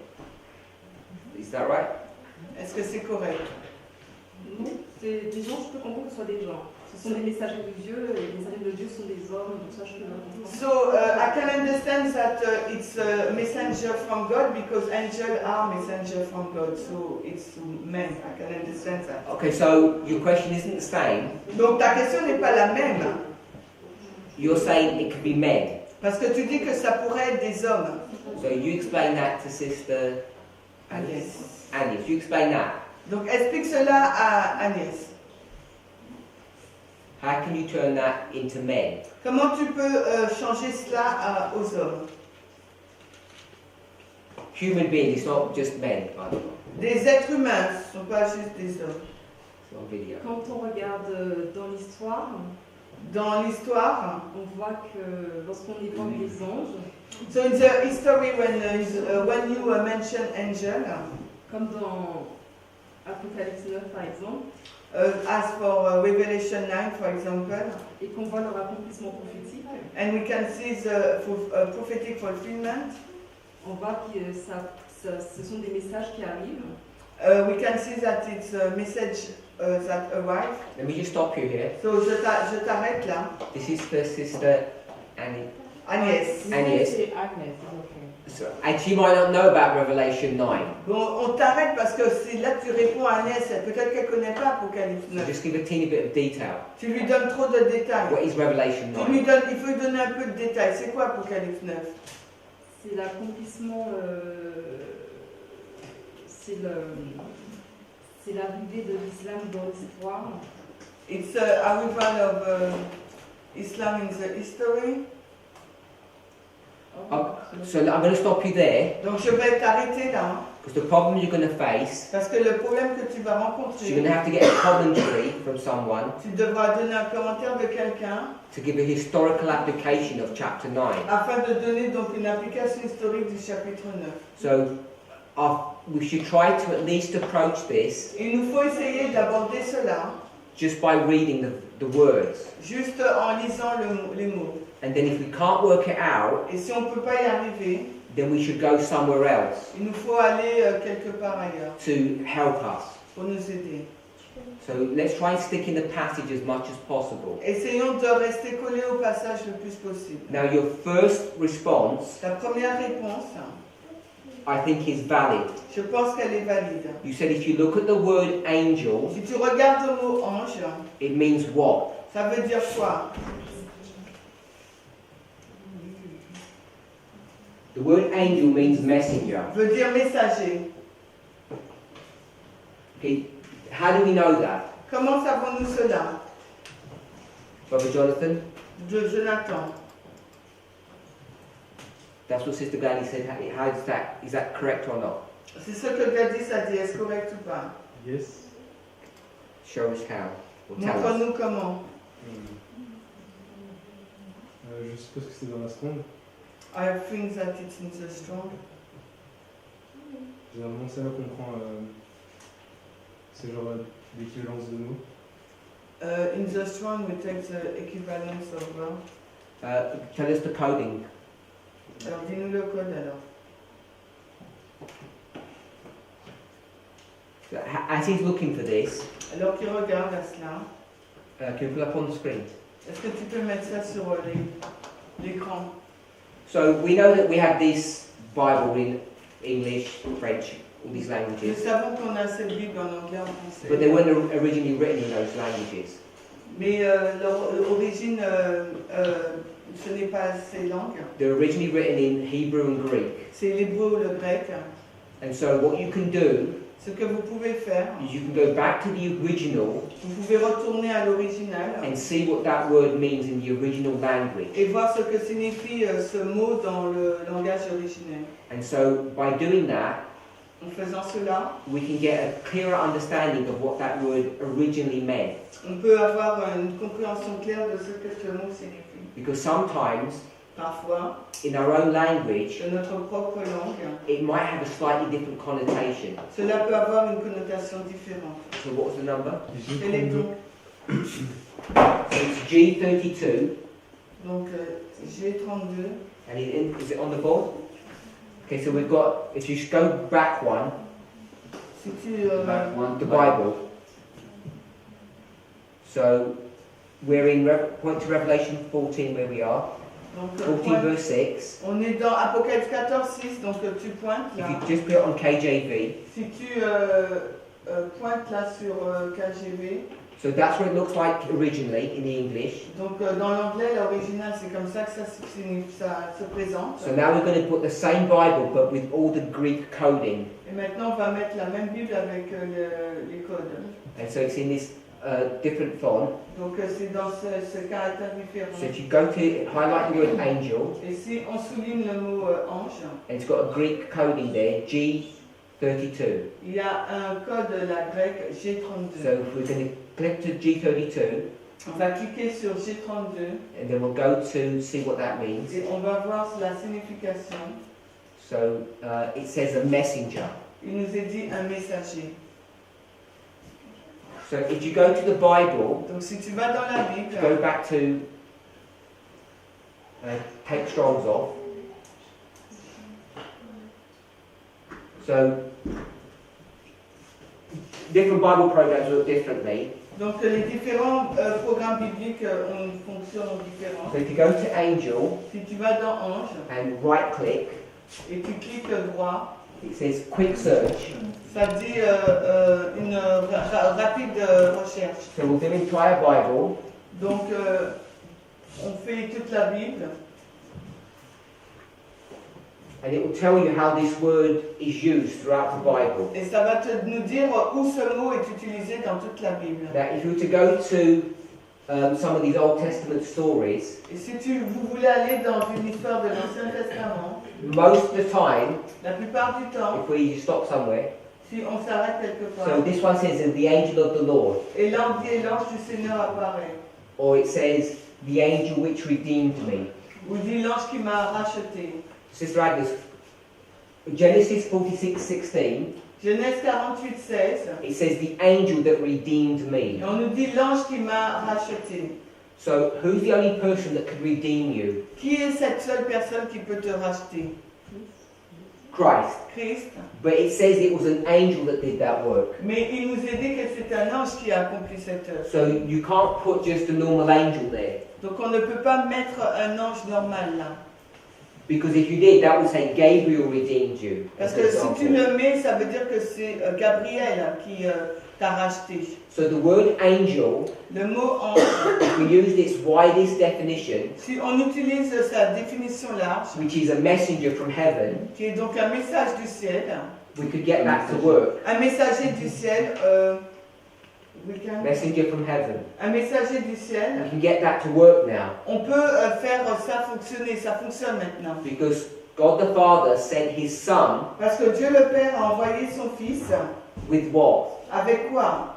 Is that right? Est-ce que c'est correct? Non, c'est des gens, je peux comprendre que ce soit des gens. Ce sont des messagers de Dieu, et les messagers de Dieu sont des hommes, donc ça je peux le comprendre. So I can understand that it's a messenger from God because angels are messenger from God, so it's men. I can understand that. Okay, so your question isn't the same. Donc ta question n'est pas la même. You're saying it could be men. Parce que tu dis que ça pourrait être des hommes. So you explain that to Sister Agnès. Agnès. You explain that. Donc explique cela à Agnès. How can you turn that into men? Comment tu peux changer cela aux hommes? Human beings, it's not just men, by the way. Des êtres humains, ce ne sont pas juste des hommes. It's on video. Quand on regarde dans l'histoire, Dans l'histoire, on voit que lorsqu'on évoque les anges, so in the history when you mention angel, comme dans Apocalypse 9 par exemple, as for Revelation 9 for example, et qu'on voit leur accomplissement prophétique, and we can see the prophetic fulfillment, on voit que ce sont des messages qui arrivent. we can see that it's a message that arrives. Let me just stop you here. So je t'arrête là. This is for Sister Agnès. Agnès. Agnès. C'est Agnès, ok. So, and she might not know about Revelation 9. Bon, on t'arrête parce que si là tu réponds à Agnès, peut-être qu'elle ne connaît pas Apocalypse So 9. just give a teeny bit of detail. Tu lui donnes trop de détails. What is Revelation Tu lui 9? donnes, il faut lui donner un peu de détails. C'est quoi Apocalypse 9? C'est l'accomplissement, c'est l'arrivée de l'islam dans l'histoire. It's the arrival of Islam in the history. So I'm going to stop you there, Donc je vais t'arrêter là. because the problem you're going to face, Parce que le problème que tu vas so you're going to rencontrer, have to get a commentary from someone tu devras donner un commentaire de quelqu'un to give a historical application of chapter 9. afin de donner donc une application historique du chapitre 9. So we should try to at least approach this Il nous faut essayer d'aborder cela just by reading the words. juste en lisant les mots. And then if we can't work it out, Et si on ne peut pas y arriver, then we should go somewhere else il nous faut aller quelque part ailleurs to help us. pour nous aider. So let's try and stick in the passage as much as possible. Essayons de rester collés au passage le plus possible. Now your first response, Ta première réponse, I think, is valid. je pense qu'elle est valide. You said if you look at the word angel, Si tu regardes le mot ange, it means what? ça veut dire quoi? The word angel means messenger. Veut dire messager. Okay, how do we know that? Comment savons-nous cela? Brother Jonathan? De Jonathan. That's what Sister Gladys said. How is that correct or not? C'est ce que Gladys a dit, est-ce correct ou pas? Yes. Show us how. Or tell us. Montre-nous comment. Je suppose que c'est dans la seconde. I think that it's in the strong. Généralement, c'est là qu'on prend ce genre d'équivalence de mots. In the strong, we take the equivalence of verb. Tell us the coding. Alors, dis-nous le code alors. As he's looking for this, Alors qu'il regarde à cela, can you put up on the screen? est-ce que tu peux mettre ça sur l'écran? So we know that we have this Bible in English, French, all these Nous languages, savons qu'on a cette Bible en anglais, en français. but they weren't originally written in those languages. Mais leur origine, ce n'est pas ces langues. They're originally written in Hebrew and Greek. C'est l'hébreu ou le grec. And so what you can do Ce que vous pouvez faire, is you can go back to the original vous pouvez retourner à l'original and see what that word means in the original language. et voir ce que signifie ce mot dans le langage originel. And so by doing that, En faisant cela, we can get a clearer understanding of what that word originally meant. on peut avoir une compréhension claire de ce que ce mot signifie. Because sometimes, Parfois, in our own language, de notre propre langue, it might have a slightly different connotation. cela peut avoir une connotation différente. So what's the number? Quel est donc? So it's G32, Donc G32. and is it on the board? Okay, so we've got, if you go back one, Si tu, Back one. the Bible. So we're in point to Revelation 14 where we are. donc, 14 verse 6. on est dans Apocalypse 14, 6, donc tu pointes If là. you just put it on KJV, Si tu pointes là sur KGV, so that's what it looks like originally in the English. donc dans l'anglais, l'original, c'est comme ça que ça se présente. So now we're going to put the same Bible but with all the Greek coding. Et maintenant, on va mettre la même Bible avec les codes. And so it's in this different font. Donc c'est dans ce caractère différent. So if you go to highlight the word angel, Et si on souligne le mot ange, and it's got a Greek coding there, G32. il y a un code la grecque G32. So if we're going to click to G32, On va cliquer sur G32 and then we'll go to see what that means. et on va voir la signification. So it says a messenger. Il nous est dit un messager. So if you go to the Bible, Donc si tu vas dans la Bible, go back to take Strong's off. So different Bible programs look differently. donc les différents programmes bibliques ont une fonction différente. So if you go to angel Si tu vas dans ange and right click, et tu cliques droit, it says quick search. ça dit une rapide recherche. So we'll do entire Bible. Donc on fait toute la Bible And it will tell you how this word is used throughout the Bible. et ça va nous dire où ce mot est utilisé dans toute la Bible. Now, if you were to go to some of these Old Testament stories, Et si vous voulez aller dans une histoire de l'Ancien Testament, most of the time, la plupart du temps, if we stop somewhere, si on s'arrête quelque so part, this one says the angel of the Lord, et l'ange du Seigneur apparaît, or it says the angel which redeemed me. ou dit l'ange qui m'a racheté. Sister Agnes, Genesis 46:16, Genèse 48, 16, it says the angel that redeemed et me. on nous dit l'ange qui m'a racheté. So who's the only person that could redeem you? Qui est cette seule personne qui peut te racheter? Christ. Christ. But it says it was an angel that did that work. Mais il nous est dit que c'est un ange qui a accompli cette œuvre. So you can't put just a normal angel there. Donc on ne peut pas mettre un ange normal là. Because if you did, that would say Gabriel redeemed you. Parce as an que si example. tu le mets, ça veut dire que c'est Gabriel qui t'a racheté. So the word angel, Le mot ange, if we use its widest definition, si on utilise sa définition large, which is a messenger from heaven, qui est donc un message du ciel, we could get that to work. un messager du ciel, Messenger from heaven. un messager du ciel, We can get that to work now. on peut faire ça fonctionner, ça fonctionne maintenant. Because God the Father sent his Son Parce que Dieu le Père a envoyé son Fils, with what? avec quoi?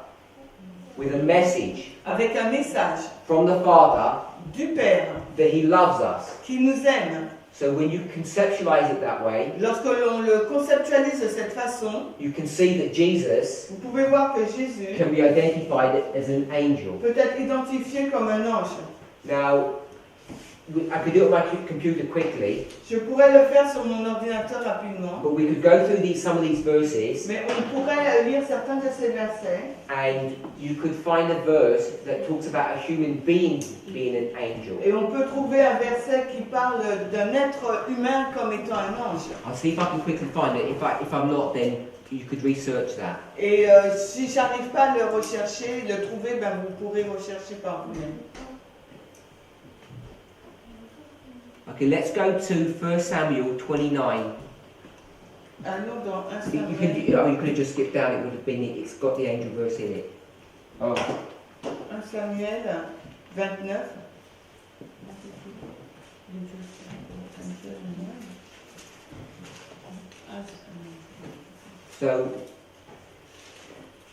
With a message Avec un message from the Father du Père, that He loves us. qui nous aime. So when you conceptualize it that way, Lorsque l'on le conceptualise de cette façon, you can see that Jesus vous pouvez voir que Jésus can be identified as an angel. peut être identifié comme un ange. Now, I could do it on my computer quickly, Je pourrais le faire sur mon ordinateur rapidement, but we could go through some of these verses, mais on pourrait lire certains de ces versets and you could find a verse that talks about a human being being an angel. et on peut trouver un verset qui parle d'un être humain comme étant un ange. I'll see if I can quickly find it. If I'm not, then you could research that. Et si j'arrive pas à le rechercher, le trouver, ben vous pourrez rechercher par vous-même. Okay, let's go to 1 Samuel 29. Allons dans 1 You Samuel, could have just skipped down. It would have been. It's got the angel verse in it. Oh, 1 Samuel 29. So,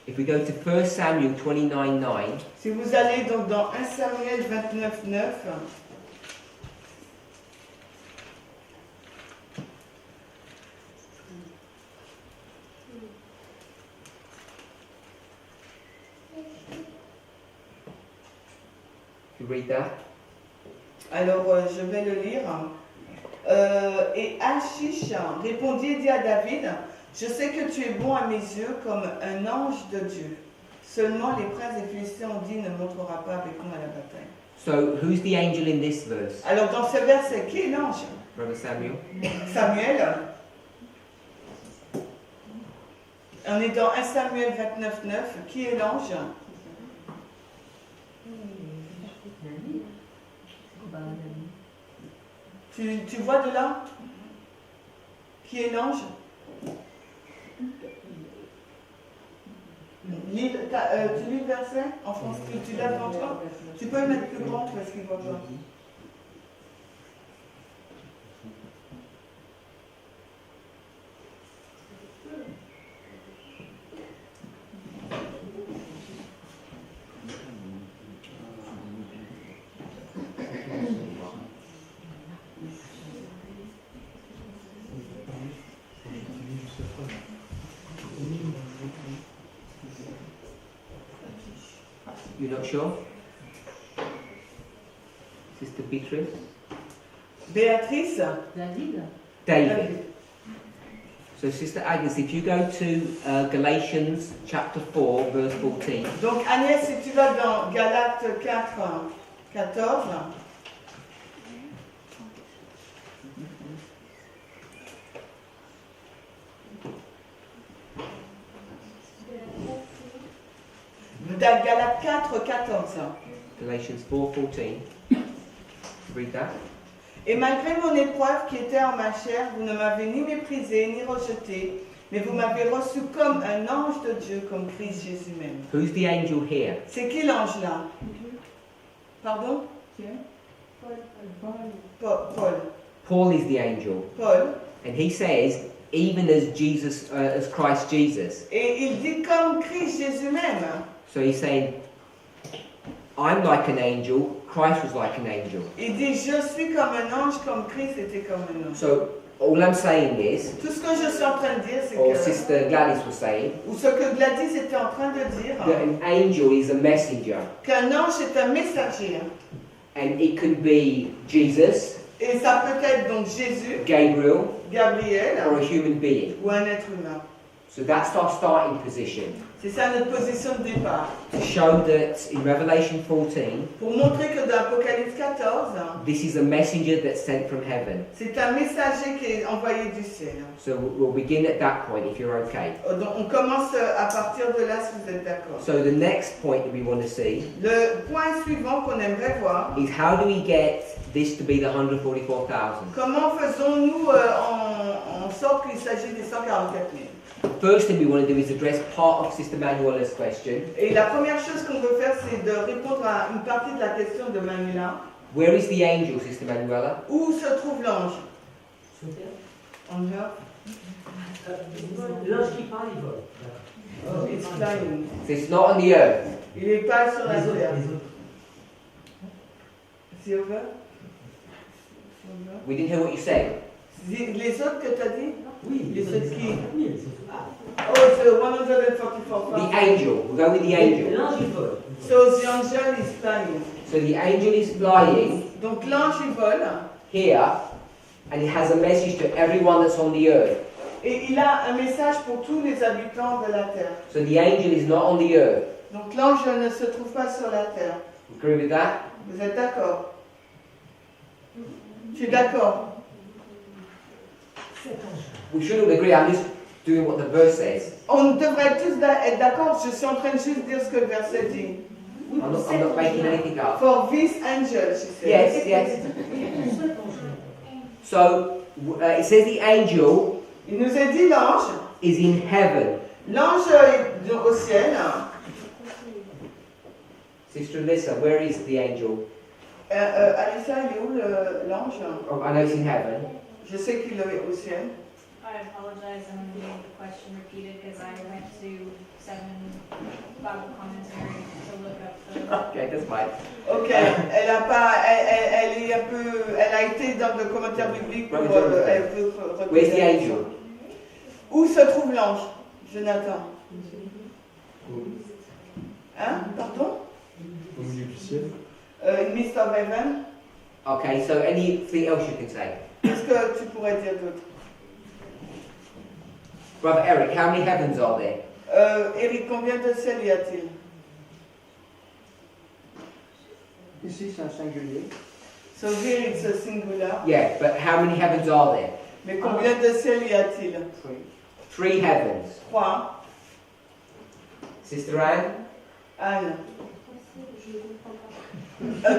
if we go to 1 Samuel 29:9, Si vous allez donc dans 1 Samuel 29, 9, you read that. alors je vais le lire. Et Achish répondit et dit à David, je sais que tu es bon à mes yeux comme un ange de Dieu. Seulement les princes des Philistins ont dit, ne montrera pas avec nous à la bataille. So, who's the angel in this verse? Alors dans ce verset, qui est l'ange? Brother Samuel. Samuel. On est dans 1 Samuel 29, 9. Qui est l'ange? Tu vois de là? Qui est l'ange? Tu lis le verset en français? Tu l'as devant toi? Tu peux le mettre plus grand parce qu'il voit pas. You're not sure? Sister Beatrice? Béatrice? David. So, Sister Agnes, if you go to Galatians chapter 4, verse 14. Donc Agnès, si tu vas dans Galates 4, 14, dans Galates 4, 14. Galatians 4:14. Read that. Et malgré mon épreuve qui était en ma chair, vous ne m'avez ni méprisé ni rejeté, mais vous m'avez reçu comme un ange de Dieu, comme Christ Jésus même. Who's the angel here? C'est qui l'ange là? Pardon? Paul. Paul is the angel. Paul. And he says, even as Jesus, as Christ Jesus. Et il dit comme Christ Jésus même. So he's saying, I'm like an angel, Christ was like an angel. Il dit, je suis comme un ange, comme Christ était comme un ange. So all I'm saying is, Tout ce que je suis en train de dire, c'est or que, Sister Gladys was saying, ou ce que Gladys était en train de dire, that an angel is a messenger. qu'un ange est un messager. And it could be Jesus, Et ça peut être donc Jésus, Gabriel, Gabriel, or a human being. ou un être humain. So that's our starting position. C'est ça notre position de départ. To show that in Revelation 14, Pour montrer que dans Apocalypse 14, this is a messenger that's sent from heaven. c'est un messager qui est envoyé du ciel. So we'll begin at that point if you're okay. Donc on commence à partir de là si vous êtes d'accord. So the next point that we want to see Le point suivant qu'on aimerait voir, is how do we get this to be the 144,000? comment faisons-nous en sorte qu'il s'agit des 144 000? First thing we want to do is address part of Sister Manuela's question. Et la première chose qu'on veut faire, c'est de répondre à une partie de la question de Manuela. Where is the angel, Sister Manuela? Où se trouve l'ange? On earth. L'ange qui parle, il vole. Oh, it's flying. So it's not on the earth. Il n'est pas sur la terre. C'est over? We didn't hear what you said. Les autres que tu as dit? Oui, Les autres qui? Oui, les autres. Oh, it's 144. The angel. We'll go with the angel. L'ange il vole. So the angel is flying. So the angel is flying Donc l'ange il vole here, and it has a message to everyone that's on the earth. et il a un message pour tous les habitants de la terre. So the angel is not on the earth. Donc l'ange ne se trouve pas sur la terre. Agree with that? Vous êtes d'accord? Je suis d'accord. We shouldn't agree. I'm just doing what the verse says. On devrait tous être d'accord. Je suis en train de juste dire ce que le verset dit. I'm not making anything up. For this angel, she said. Yes, yes. So it says the angel Il nous a dit l'ange. is in heaven. L'ange est au ciel. Sister Alyssa, where is the angel? Alissa, il est où l'ange? Oh, I know it's in heaven. Je sais qu'il est au ciel. I apologize, I'm getting the question repeated because I went to 7 Bible commentary to look up the... Okay, that's fine. Ok, elle a pas, elle est un peu, elle a été dans le commentaire biblique pour, elle veut Where's the angel? Où se trouve l'ange, Jonathan? Hein, pardon? Au milieu du ciel. In midst of heaven. Okay, so anything else you can say? Qu'est-ce que tu pourrais dire d'autre? Brother Eric, how many heavens are there? Eric, combien de ciels y a-t-il? Ici, c'est un singulier. So here it's a singular. Yeah, but how many heavens are there? Mais combien de ciels y a-t-il? 3 heavens. 3. Sister Anne? Anne.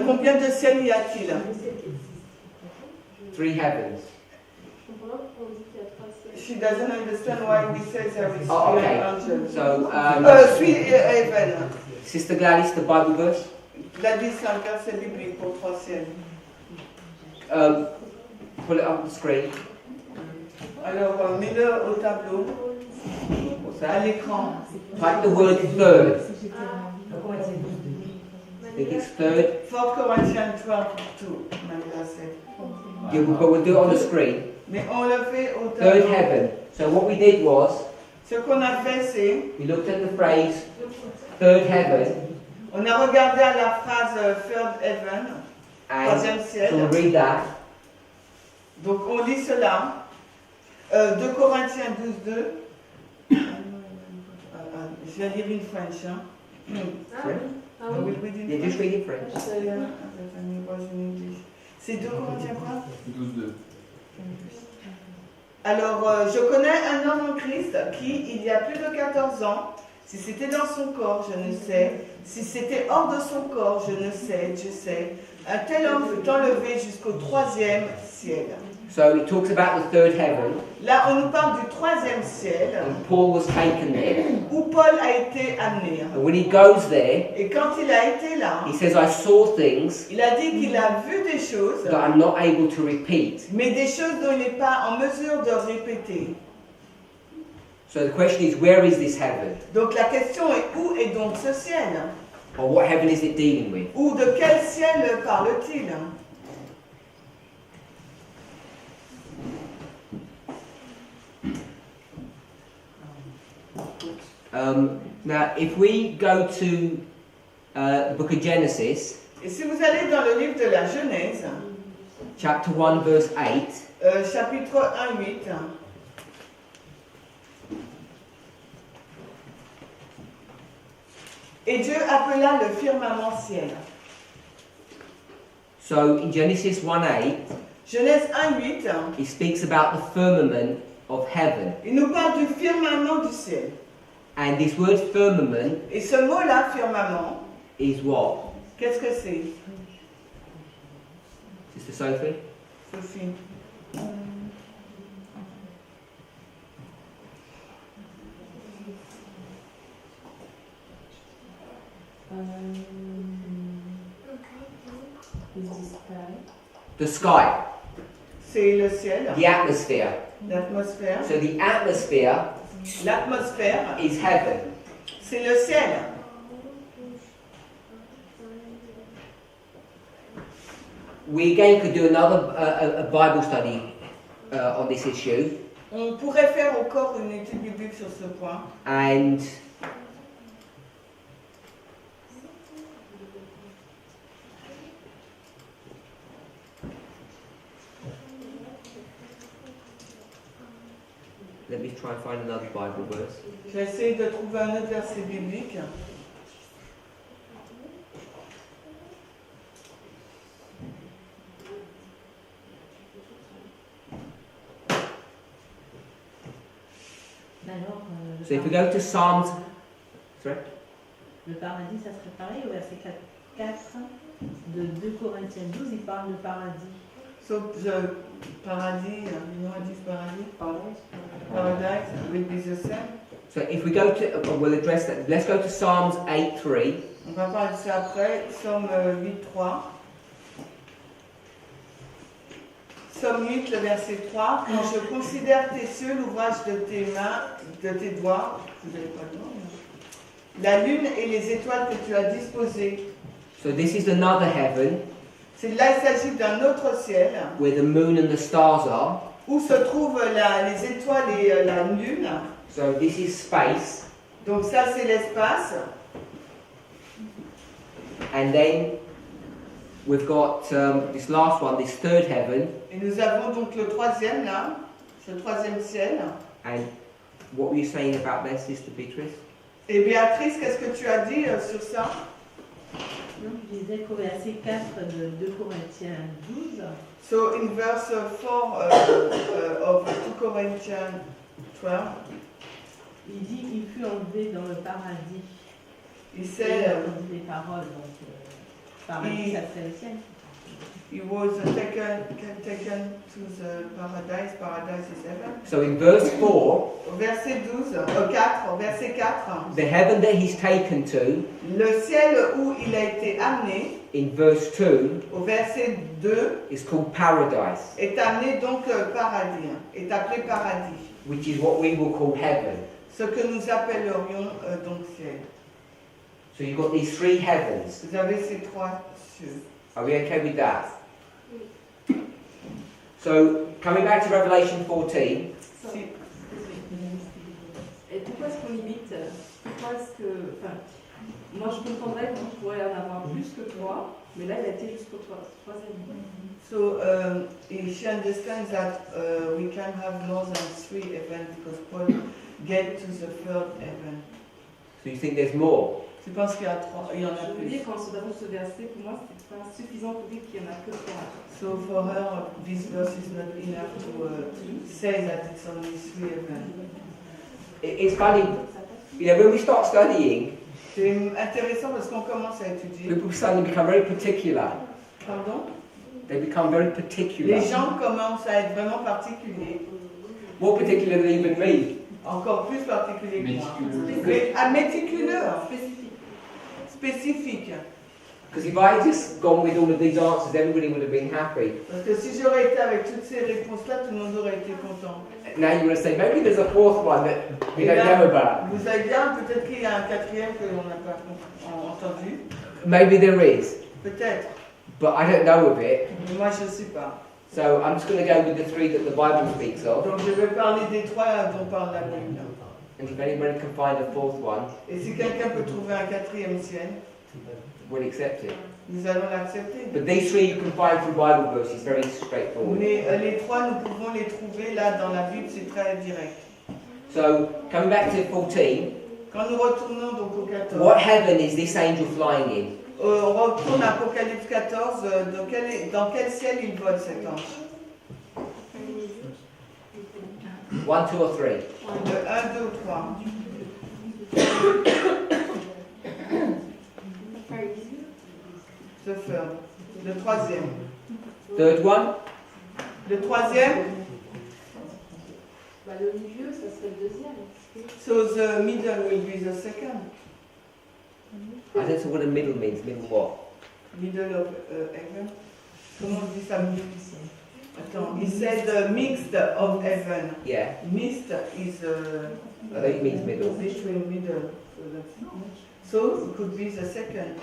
Combien de ciels y a-t-il? 3 heavens. She doesn't understand why we say there is Oh, three okay. angels. So, Three heaven. Sister Gladys, the Bible verse? Gladys, c'est un verset biblique pour 3 ciels. Pull it up on the screen. Alors, mets-le au tableau, What's à that? l'écran. Type the word third. I think it's third. 4 Corinthians 12:2, Manuela said. Yeah, but we'll do it on the screen. Mais on le fait au Third tableau. heaven. So what we did was, Ce qu'on a fait, c'est, we looked at the phrase third heaven, on a regardé à la phrase third heaven, troisième and ciel. so we'll read that. Donc on lit cela. 2 Corinthiens 12:2. Je vais lire in French. Hein. I will read in Yeah, just French. read in French. C'est 2 Corinthiens quoi? 12-2. Alors, je connais un homme en Christ qui, il y a plus de 14 ans, si c'était dans son corps, je ne sais, si c'était hors de son corps, je ne sais, je sais, un tel homme fut enlevé jusqu'au 3e ciel. So it talks about the third heaven, Là, on nous parle du 3e ciel, and Paul was taken there. où Paul a été amené. And when he goes there, Et quand il a été là, he says, I saw things il a dit qu'il a vu des choses, that I'm not able to repeat. mais des choses dont il n'est pas en mesure de répéter. So the question is, where is this heaven? Donc la question est, où est donc ce ciel? Or what heaven is it dealing with? Ou de quel ciel parle-t-il? Now, if we go to the book of Genesis, Et si vous allez dans le livre de la Genèse, chapter 1, verse 8, chapitre 1, 8, et Dieu appela le firmament ciel. so in Genesis 1, 8, Genèse 1, 8, it speaks about the firmament of heaven. il nous parle du firmament du ciel. And this word firmament Et ce mot-là, firmament, is what? qu'est-ce que c'est, Sister Sophie? Sophie? The sky, C'est le ciel, the atmosphere. l'atmosphère. So the atmosphere L'atmosphère, is heaven. c'est le ciel. We again could do another a Bible study on this issue. On pourrait faire encore une étude biblique sur ce point. And let me try and find another Bible verse. J'essaie de trouver un autre verset biblique. Alors, So if we go to Psalms, sorry? le paradis, ça serait pareil au verset 4 de 2 Corinthiens 12, il parle de paradis. So the paradis, you know what is paradis? Paradise will be the same. So if we go to, we'll address that. Let's go to Psalms 8:3. On va parler de ça après. Psaume 8.3. Psaume 8, le verset 3. Quand je considère tes cieux, l'ouvrage de tes mains, de tes doigts, vous n'avez pas le nom, la lune et les étoiles que tu as disposées. So this is another heaven Là, il s'agit d'un autre ciel where the moon and the stars are. où se trouvent les étoiles et la lune. So this is space. Donc ça, c'est l'espace. And then we've got this last one, this third heaven. Et nous avons donc le troisième là, ce troisième ciel. And what were you saying about this, Sister Beatrice? Et Béatrice, qu'est-ce que tu as dit sur ça? Donc, je disais qu'au verset 4 de 2 Corinthiens 12, So in verse 4 of 2 Corinthians 12, il dit il fut enlevé dans le paradis. he Il said a entendu les paroles, donc paradis, ça serait le ciel. he was taken to the paradise. Paradise is heaven. So in verse 4, Au verset 4, au verset 4, the heaven that he's taken to, le ciel où il a été amené, in verse 2, au verset 2, is called paradise, est amené donc paradis, est appelé paradis. which is what we will call heaven. Ce que nous appellerions donc ciel. So you've got these three heavens. Vous avez ces trois cieux. Are we okay with that? So, coming back to Revelation 14, Si. Et pourquoi est-ce qu'on limite? Pourquoi est-ce que. Enfin, moi je comprendrais qu'on pourrait en avoir plus que 3, mais là il a été jusqu'au troisième. So she understands that we can have more than 3 events because Paul get to the third heaven. so you think there's more? Je pense qu'il y en a Je veux plus. dire qu'en se basant sur ce verset, pour moi c'est pas suffisant pour dire qu'il n'y en a que 3. So for her, this verse is not enough to say that it's only 3 events. It's funny, you know, when we start studying, C'est intéressant parce qu'on commence à étudier. people suddenly become very particular. Pardon? They become very particular. Les gens commencent à être vraiment particuliers. More particular than even me. Encore plus particuliers que moi. Méticuleux. Méticuleux. Spécifique. Because if I had just gone with all of these answers, everybody would have been happy. Parce que si j'aurais été avec toutes ces réponses-là, tout le monde aurait été content. Now you want to say, maybe there's a fourth one that we don't know about. Vous savez bien, peut-être qu'il y a un quatrième que l'on n'a pas entendu. Maybe there is, Peut-être. but I don't know of it. Mais moi, je ne sais pas. So I'm just going to go with the three that the Bible speaks of. Donc, je vais parler des 3 dont parle la Bible. And if anybody can find a fourth one, Et si quelqu'un peut trouver un quatrième ciel, we'll accept it. nous allons l'accepter. But these three you can find through Bible verses, very straightforward. Mais les 3, nous pouvons les trouver là dans la Bible, c'est très direct. So, coming back to 14, Quand nous retournons donc au 14, what heaven is this angel flying in? on retourne à Apocalypse 14, dans quel ciel il vole cet ange? 1, 2 or 3? Le 1, 2 ou 3. The third. Le troisième. Third one? Le troisième? Bah, le milieu, ça serait le deuxième. So the middle will be the second. I don't know what the middle means. Middle what? Middle of heaven. Comment on dit ça? Attends, he said mixed of heaven. Yeah, Mixed is I think it means middle. between middle. So it could be the second.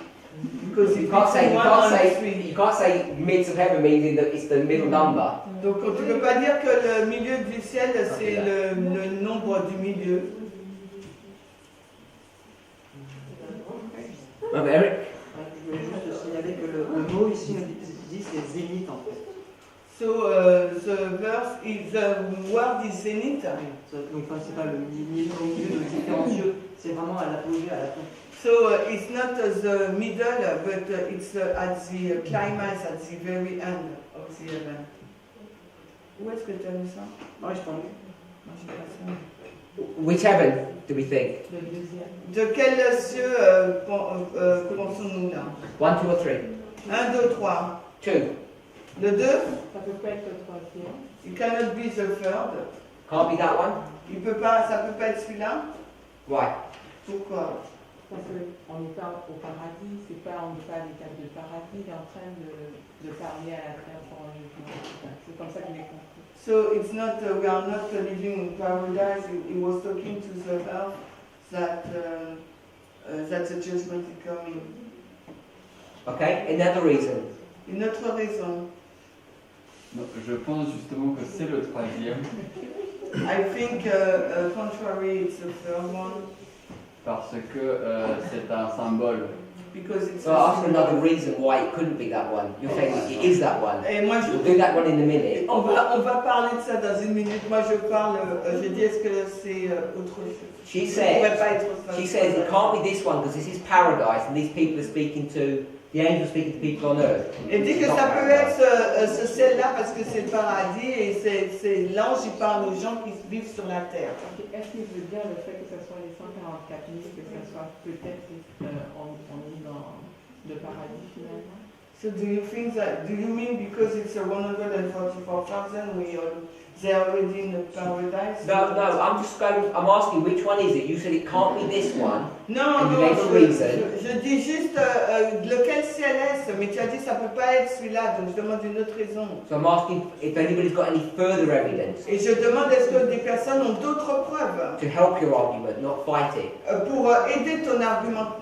Because You if can't it's say, you one can't on say, three. you can't say midst of heaven means it's the middle number. Donc tu ne peux pas dire que le milieu du ciel c'est le nombre du milieu. Eric? Je voulais juste signaler que le mot ici dit c'est zénith en fait. So the verse is the word is zenith. Donc enfin, c'est pas le milieu de différents yeux, c'est vraiment à l'apogée, à la fin. So it's not the middle, but it's at the climax, at the very end of the event. Où est-ce que tu as mis ça? Non, je pense. Moi, j'ai pas ça. Which heaven do we think? Le deuxième. De quels cieux pensons-nous là? 1, 2 or 3? 1, 2, 3. 2. Le 2? Ça peut pas être le troisième. It cannot be the third. Can't be that one? Ça peut pas être celui-là? Why? Pourquoi? Parce qu'on n'est pas au paradis, on n'est pas à l'état de paradis, il est en train de parler à la terre pour un jugement. C'est comme ça qu'il est compris. So it's not, we are not living in paradise, he was talking to the earth that the judgment is coming. Okay, another reason. Une autre raison. Non, je pense justement que c'est le troisième. I think contrary it's the third one. Parce que c'est un symbole. Because it's So I'll ask you another reason why it couldn't be that one. You're saying it is that one. Et moi, We'll do that one in a minute. on va parler de ça dans une minute. Moi je parle, je dis est-ce que c'est autre chose? She Ça pourrait pas être ça. says it can't be this one because this is paradise and these people are speaking to, the angels speaking to people on earth. Elle dit que ça peut être ce ciel-là parce que c'est le paradis et c'est l'ange qui parle aux gens qui vivent sur la terre. Est-ce qu'il veut dire le fait que ce soit les 144 000, que ce soit peut-être on est dans le paradis finalement? So do you mean because it's 144,000 they are already in the paradise? No, I'm asking which one is it? You said it can't be this one. Non, and you non, gave a reason. je dis juste lequel ciel est, mais tu as dit ça peut pas être celui-là, donc je demande une autre raison. So I'm asking if anybody's got any further evidence Et je demande est-ce que des personnes ont d'autres preuves to help your argument, not fight it. pour aider ton argument,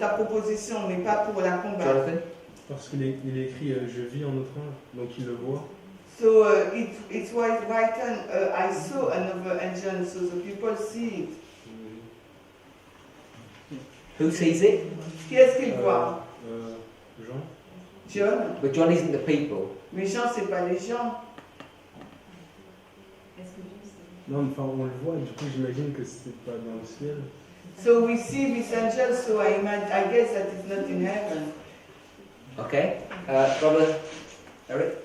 ta proposition, mais pas pour la combattre. Jonathan? Parce qu'il est écrit je vis en autre ange, donc il le voit. So it's written, I saw another angel, so the people see it. Who sees it? Qui est-ce qu'il voit? Jean. John. But John isn't the people. Mais Jean, c'est pas les gens. Non, enfin on le voit, du coup j'imagine que c'est pas dans le ciel. So we see this angel, so I guess that it's not in heaven. Okay? Brother Eric?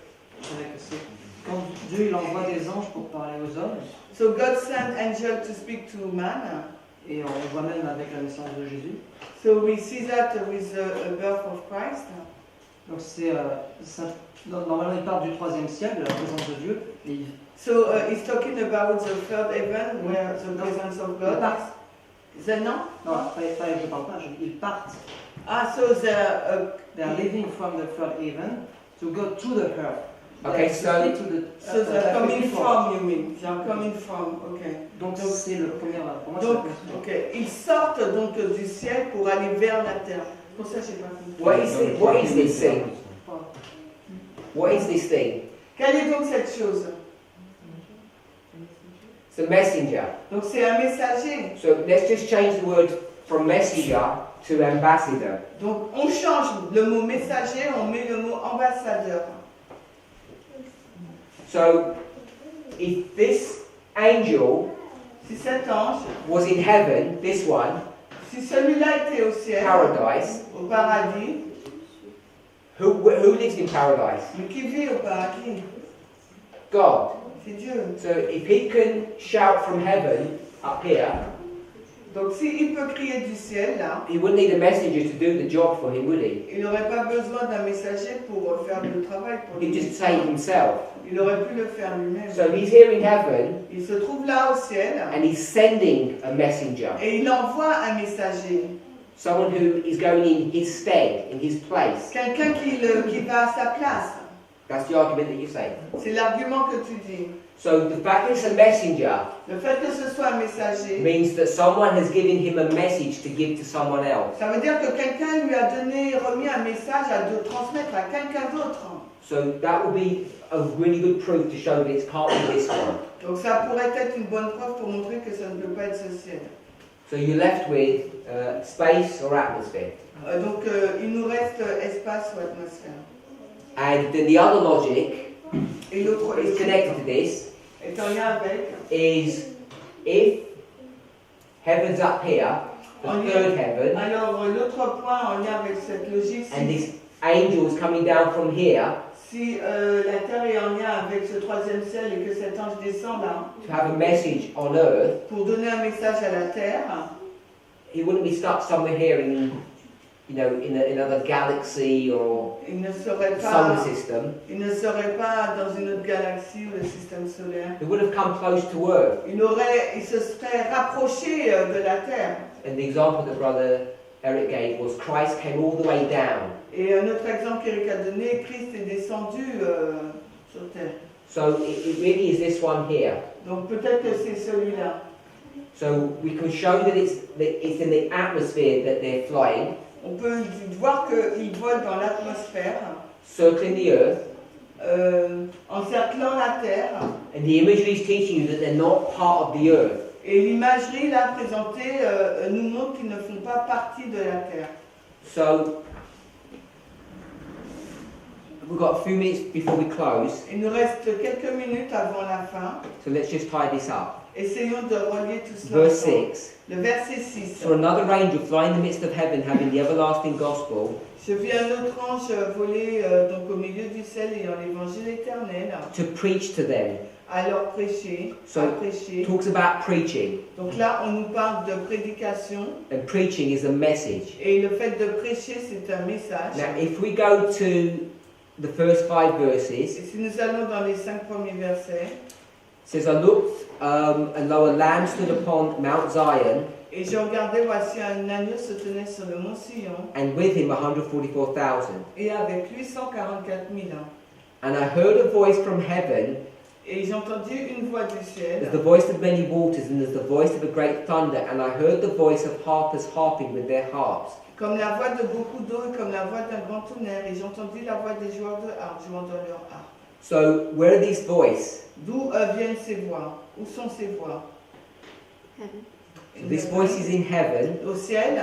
Quand Dieu il envoie des anges pour parler aux hommes, So God sent angel to speak to man. et on le voit même avec la naissance de Jésus. So we see that with the birth of Christ. Donc normalement il part du troisième ciel, de la présence de Dieu. Et So he's talking about the third heaven, where the presence of God. Is that no? non, je parle pas, ils partent. Ah, so They are leaving from the third heaven to go to the earth. Okay, so they're coming from, you mean? They're coming from, okay. Donc c'est le premier. Pour moi, Donc, c'est ok, ils sortent donc du ciel pour aller vers la terre. Pour ça, j'ai pas compris. What is this thing? What is this thing? Quelle est donc cette chose? It's a messenger. Donc c'est un messager. So let's just change the word from messenger to ambassador. Donc on change le mot messager, on met le mot ambassadeur. So if this angel Si cet ange, was in heaven, this one, si celui-là était au ciel, paradise, au paradis, who lives in paradise? mais qui vit au paradis? God. C'est Dieu. So if he can shout from heaven up here, Donc s'il peut crier du ciel là, he wouldn't need a messenger to do the job for him, would he? il n'aurait pas besoin d'un messager pour faire le travail pour He'd lui. just say it himself. Il aurait pu le faire lui-même. So he's here in heaven Il se trouve là au ciel and he's sending a messenger, et il envoie un messager. someone who is going in his stead, in his place. Quelqu'un qui va à sa place. That's the argument that you say. C'est l'argument que tu dis. So the fact that it's a messenger Le fait que ce soit un messager, means that someone has given him a message to give to someone else. ça veut dire que quelqu'un lui a remis un message à de transmettre à quelqu'un d'autre. So that will be a really good proof to show that it can't be this one. Donc ça pourrait être une bonne preuve pour montrer que ça ne peut pas être ce ciel. So you're left with space or atmosphere. Donc il nous reste espace ou atmosphère. And then the other logic Et l'autre is connected to this est en lien avec. is if heaven's up here, the third heaven, Alors l'autre point en lien avec cette logique, and this angel is coming down from here si la terre est en lien avec ce troisième ciel et que cet ange descend là to have a message on earth, pour donner un message à la terre, he wouldn't be stuck somewhere here in, you know, in another galaxy or il ne serait solar pas, system. il ne serait pas dans une autre galaxie ou le système solaire. He would have come close to earth. Il se serait rapproché de la terre. And the example that Brother Eric gave was Christ came all the way down. Et un autre exemple qu'Eric a donné, Christ est descendu sur terre. So it really is this one here. Donc peut-être que c'est celui-là. So we can show that it's in the atmosphere that they're flying, On peut voir qu'il vole dans l'atmosphère, circling the earth, encerclant la terre. and the imagery is teaching you that they're not part of the earth. Et l'imagerie là présentée nous montre qu'ils ne font pas partie de la terre. So we've got a few minutes before we close, Il nous reste quelques minutes avant la fin. so let's just tie this up. Essayons de relier tout cela. Verse ensemble. 6. Le verset 6. So another angel flying in the midst of heaven, having the everlasting gospel, Je vis un autre ange voler donc au milieu du ciel ayant l'évangile éternel, to preach to them. à leur prêcher, So à prêcher. it talks about preaching, Donc là, on nous parle de prédication, and preaching is a message. et le fait de prêcher, c'est un message. Now, if we go to the first 5 verses, Et si nous allons dans les 5 premiers versets, it says, I looked, and lo, a lamb stood upon Mount Zion, et j'ai regardé, voici un agneau se tenait sur le mont Sion, and with him 144,000. et avec lui 144 000 ans. And I heard a voice from heaven, Et j'ai entendu une voix du ciel, as the voice of many waters, and as the voice of a great thunder, and I heard the voice of harpers harping with their harps. comme la voix de beaucoup d'eau et comme la voix d'un grand tonnerre, et j'ai entendu la voix des joueurs de harpe jouant dans leur harpe. So, where are these voices? D'où viennent ces voix? Où sont ces voix? Heaven. So this voice is in heaven, Au ciel.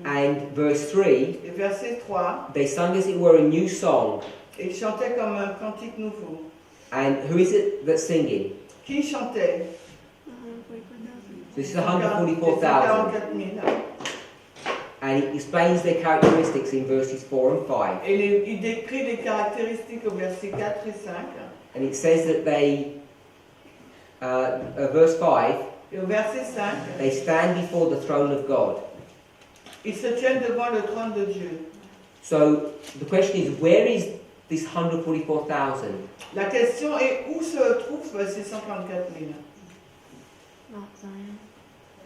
and verse 3, Et verset 3, they sung as it were a new song. et ils chantaient comme un cantique nouveau. And who is it that's singing? Qui chantait? So this is 144,000. 144 000. And it explains their characteristics in verses 4 and 5. Et il décrit les caractéristiques au verset 4 et 5. And it says that they, verse 5, Et au verset 5, they stand before the throne of God. ils se tiennent devant le trône de Dieu. So the question is, where is this 144,000? La question est où se trouvent ces 144 000? Mount Zion.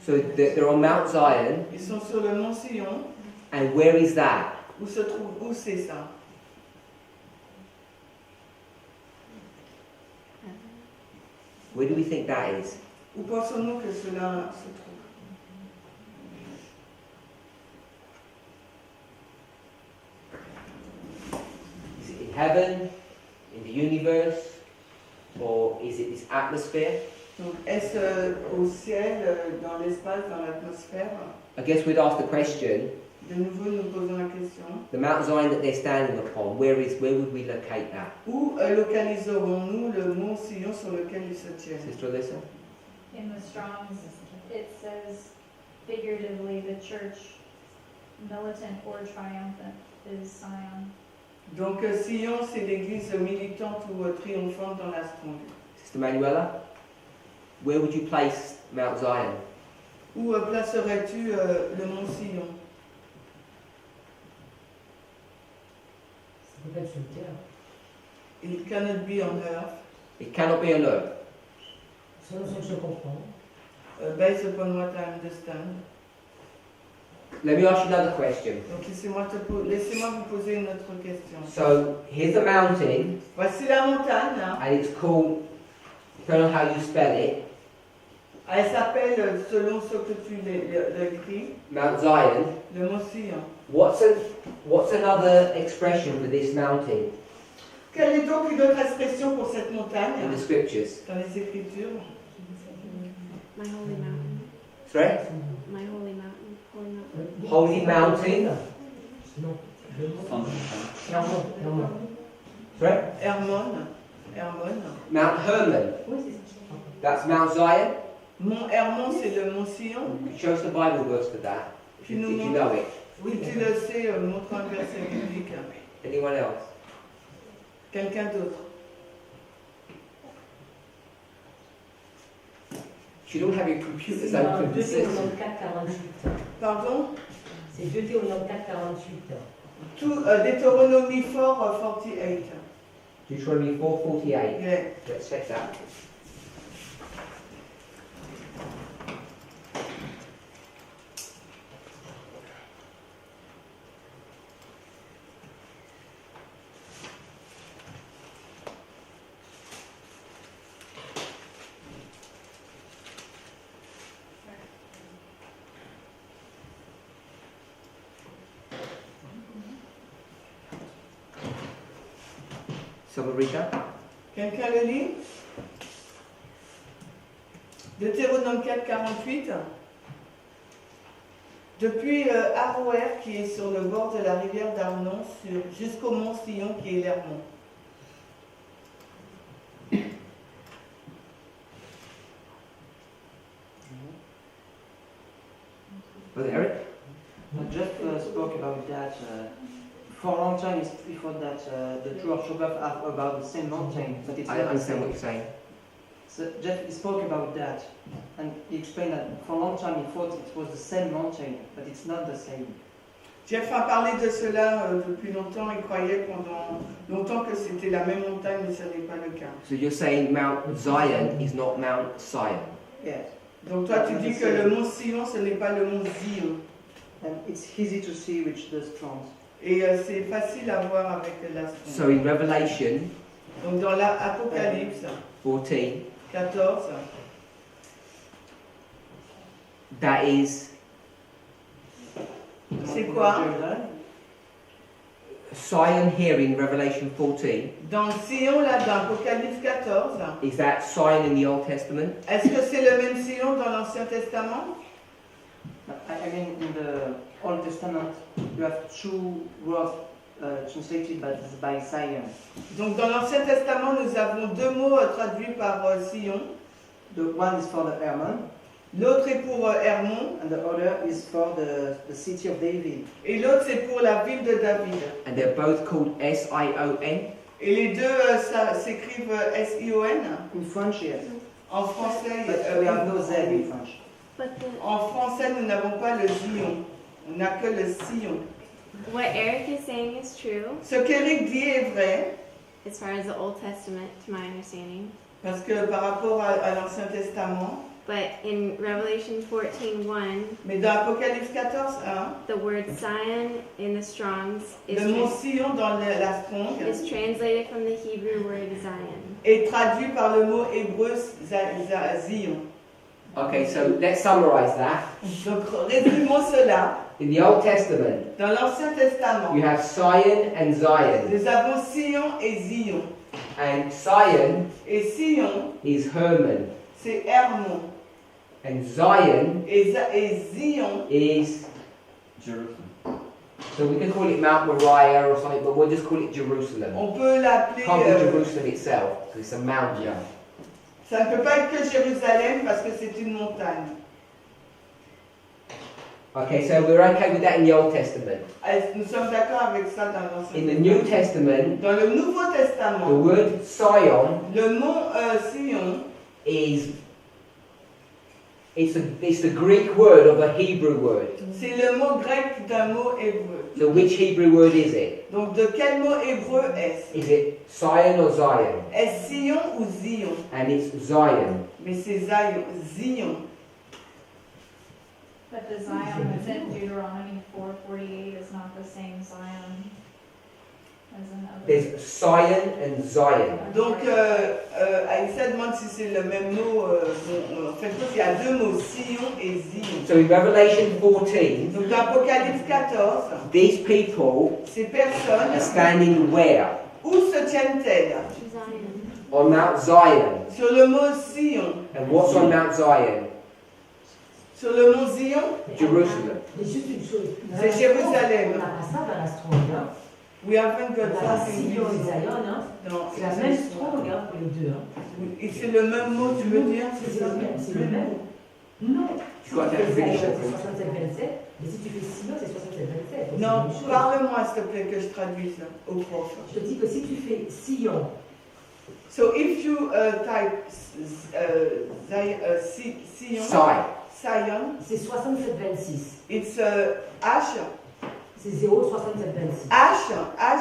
So they're on Mount Zion, Ils sont sur le mont Sion. and where is that? Où se trouve? Où c'est ça? Where do we think that is? Où pensons-nous que cela se trouve? Is it in heaven, in the universe, or is it this atmosphere? Donc, est-ce au ciel, dans l'espace, dans l'atmosphère? I guess we'd ask the question, De nouveau, nous posons la question. the Mount Zion that they're standing upon, where would we locate that? Où localiserons-nous le mont Sion sur lequel ils se tiennent? Sister Alyssa? In the Strong's, it says figuratively the church, militant or triumphant, is Zion. Donc Sion, c'est l'église militante ou triomphante dans la Strong. Sister Manuela? Where would you place Mount Zion? Où placerais-tu le mont Sion? Ça peut être sur terre. It cannot be on earth, It cannot be on earth. Selon ce que je comprends. based upon what I understand. Let me ask you another question. Donc laissez-moi vous poser une autre question. So here's a mountain, Voici la montagne, hein. and it's called, depending on how you spell it, Elle s'appelle, selon ce que tu l'écris, Mount Zion. le mont Sion. What's another expression for this mountain Quelle est donc une autre expression pour cette montagne in the scriptures? dans les Écritures? My holy mountain. Sorry? My holy mountain. Holy mountain. Holy mountain. Non. Le mot. Hermon. Hermon. Sorry? Hermon. Mount Hermon. Oui, c'est ça. That's Mount Zion. Mont Hermon, c'est le mont Sion. You show us the Bible verse for that, if Tu you nous montres. know it. Oui, tu le sais, montre un verset biblique. Anyone else? Quelqu'un d'autre? You don't have your computers C'est open. Deutéronome 4,48. Pardon? C'est Deutéronome 4,48. Tout, Deutéronomie 4:48. Deuteronomy 4:48. Yeah. Let's check that. Someone read that? Quelqu'un le lit? Deutéronome 4:48. Depuis Aroer, qui est sur le bord de la rivière d'Arnon, jusqu'au mont Sion, qui est l'Hermon. Was it Eric? Jeff spoke about that. For a long time, he thought that the two archbishops are about the same mountain, but it's I not the understand what same. you're saying. So Jeff he spoke about that, and he explained that for a long time he thought it was the same mountain, but it's not the same. Jeff a parlé de cela depuis longtemps. Il croyait pendant longtemps que c'était la même montagne, mais ce n'est pas le cas. So you're saying Mount Zion is not Mount Sion. Yes. Donc toi, tu dis que le mont Sion, ce n'est pas le mont Zion. And it's easy to see which the strong. Et c'est facile à voir avec l'astron. So in Revelation Donc dans l'Apocalypse 14, that is c'est quoi? Sion here in Revelation 14. Dans Sion, là, dans Apocalypse 14, Is that Sion in the Old Testament? est-ce que c'est le même Sion dans l'Ancien Testament? I mean, in the Old Testament, you have two words translated by Zion. Donc dans l'Ancien Testament, nous avons deux mots traduits par Sion. The one is for the Hermon, L'autre est pour Hermon, and the other is for the city of David. et l'autre c'est pour la ville de David. And they're both called S-I-O-N. Et les deux s'écrivent S-I-O-N. In French, yes. En français, But we have no Z in French. But en français, nous n'avons pas le Zion. On n'a que le Sion. what Eric is saying is true, Ce qu'Éric dit est vrai, as far as the Old Testament, to my understanding. parce que par rapport à l'Ancien Testament, But in Revelation 14:1, mais dans Apocalypse 14:1, the word Sion in the Strong's le mot Sion dans la Strong is translated from the Hebrew word Zion. est traduit par le mot hébreu Zion. Okay, so let's summarize that. Donc résumons cela. In the Old Testament, Dans l'Ancien Testament, you have Sion and Zion. nous avons Sion et Zion. And Sion Et Sion, is Hermon. c'est Hermon. And Zion Et Zion, is, Jerusalem. so we can call it Mount Moriah or something, but we'll just call it Jerusalem. on peut l'appeler... Can't be Jerusalem itself, because it's a mountain. ça ne peut pas être que Jérusalem parce que c'est une montagne. Okay, so we're okay with that in the Old Testament. Nous sommes d'accord avec ça dans l'Ancien In the Testament. New Testament, Dans le Nouveau the Testament, word Sion le mot Sion, it's the Greek word of a Hebrew word. c'est le mot grec d'un mot hébreu. So which Hebrew word is it? Donc de quel mot hébreu est-ce? Is it Sion or Zion? Est-ce Sion ou Zion? And it's Zion. Mais c'est Zion. Zion. But the Zion that's in Deuteronomy 4:48 is not the same Zion as in other. There's Sion and Zion. Donc, Aïssa demande si c'est le même mot. En fait, il y a deux mots, Sion et Zion. So in Revelation 14, Donc, dans Apocalypse 14, these people ces personnes, are standing where? où se tiennent-elles? Zion. On Mount Zion. Sur le mont Sion. And what's on Mount Zion? Sur le mont Zion, Jerusalem. Mais juste une chose. c'est Jérusalem. On n'a pas ça dans la Strong, hein. We haven't On got n'a pas that in Sion et English. Zion, hein. Non, C'est la même Strong, hein, pour les deux, hein. Et c'est le même mot, tu veux dire? C'est le même, c'est le même. Non. Si Quoi, tu fais t'as Zion, fait c'est 67-27, mais si tu fais Sion, c'est 67-27. Donc, Non, c'est la même chose. parle-moi s'il te plaît que je traduise au prof. Je te dis que si tu fais Sion, So if you type Sion, Sion, c'est 67-26. it's H, C'est 0,67-26. H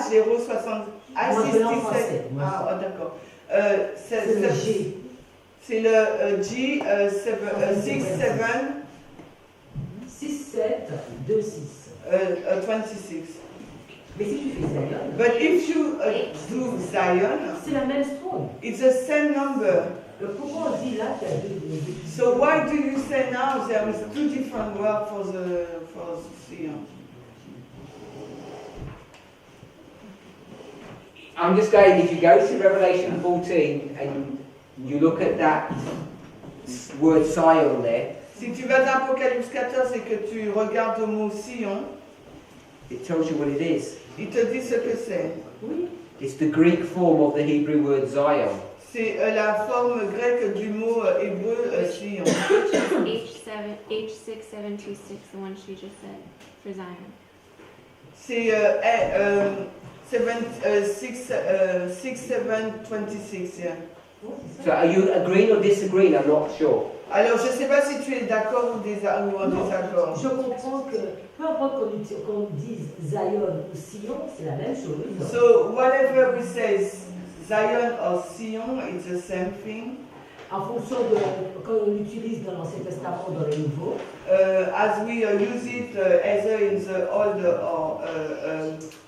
0,60, H Moi, je l'ai en 67. français, moi. Ah, oh, d'accord. C'est le G. C'est le G 67 6-7-2-6. 26. Mais si tu fais Zion, But if you do Zion, c'est la même Strong. it's the same number. Pourquoi on dit là qu'il y a deux? So why do you say now there is two different words for Sion? I'm just going, if you go to Revelation 14 and you look at that word Sion there, Si tu vas dans Apocalypse 14 et que tu regardes le mot Sion, it tells you what it is. il te dit ce que c'est. Oui. It's the Greek form of the Hebrew word Zion. C'est la forme grecque du mot hébreu Sion. H6726, the one she just said for Zion. C'est 6726, yeah. So are you agreeing or disagreeing? I'm not sure. Alors, je ne sais pas si tu es d'accord ou en désaccord. Je comprends que peu importe qu'on dise Zion ou Sion, c'est la même chose. So, whatever we say, Zion or Sion, it's the same thing. En fonction de quand on l'utilise dans l'Ancien Testament ou dans le Nouveau. As we use it either in the Old or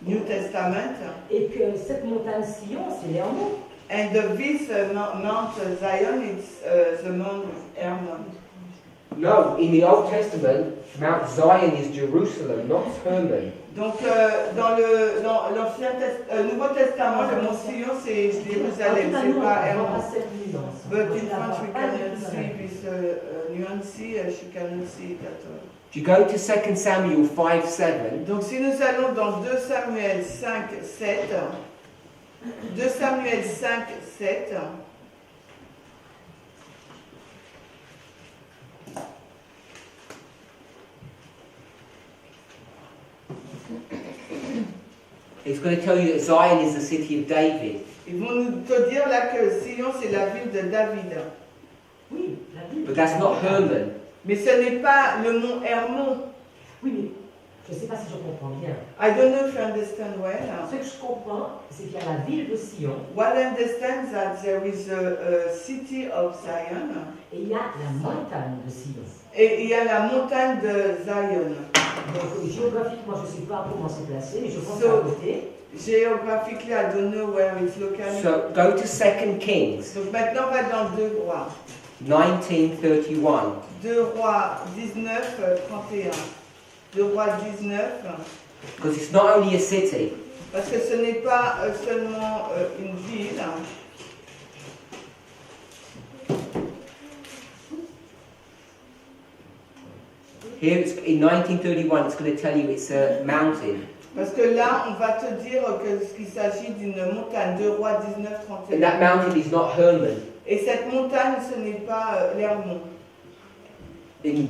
New Testament. Et que cette montagne Sion, c'est l'Hermon. And this Mount Zion, it's the Mount Hermon. No, in the Old Testament, Mount Zion is Jerusalem, not Hermon. Donc, dans l'Ancien Nouveau Testament, le mont Sion, c'est Jérusalem, c'est pas Hermon. But in French, we cannot see this nuance, she cannot see it at all. If you go to 2 Samuel 5:7, Donc, si nous allons dans 2 Samuel 5:7, 2 Samuel 5:7, it's going to tell you that Zion is the city of David. ils vont nous te dire là que Sion, c'est la ville de David. Oui, la ville. But that's not Hermon. Mais ce n'est pas le mont Hermon. Oui, mais je ne sais pas si je comprends bien. I don't know if you understand well. Ce que je comprends, c'est qu'il y a la ville de Sion. What I understand is that there is a city of Zion. Et il y a la montagne de Sion. Et il y a la montagne de Zion. Donc géographiquement, je ne sais pas comment c'est placé, mais je pense So, à côté. Geographically, I don't know where it's located. So go to 2 Kings Donc maintenant, on va dans 2 rois. 19:31. 2 rois 19, 31. 2 rois 19. Because it's not only a city, Parce que ce n'est pas seulement une ville. here it's, in 1931 it's going to tell you it's a mountain. Parce que là, on va te dire qu'il s'agit d'une montagne. 2 rois 19, And that 31. mountain is not Hermon. Et cette montagne, ce n'est pas l'Hermon. In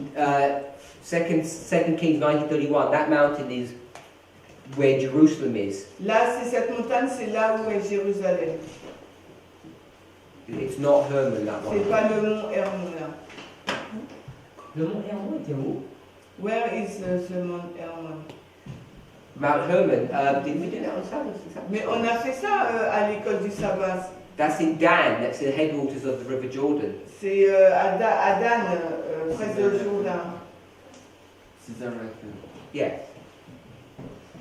2 Kings 19:31, that mountain is where Jerusalem is. Là, c'est cette montagne, c'est là où est Jérusalem. It's not Hermon, that C'est one. pas le mont Hermon là. Le mont Hermon était où? Where is the Mount Hermon? Mount Hermon, didn't we do that on Sabbath? Mais on a fait ça à l'école du sabbat. That's in Dan, that's the headwaters of the River Jordan. C'est à Dan, près de Jourdain. C'est ça, right. Yes.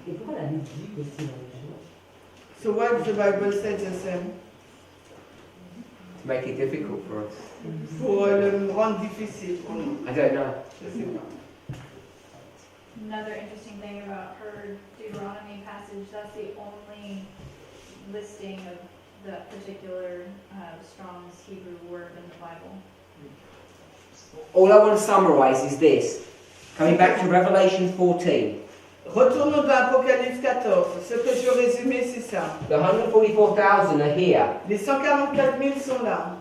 Et pourquoi la Bible dit que c'est la même chose? So why does the Bible say the same? To make it difficult for us. Pour le rendre difficile pour nous. I don't know. Je sais pas. Another interesting thing about her Deuteronomy passage, that's the only listing of that particular Strong's Hebrew word in the Bible. All I want to summarize is this. Coming back to Revelation 14. Retournons dans Apocalypse 14. Ce que je veux résumer, c'est ça. The 144,000 are here. Les 144 000 sont là.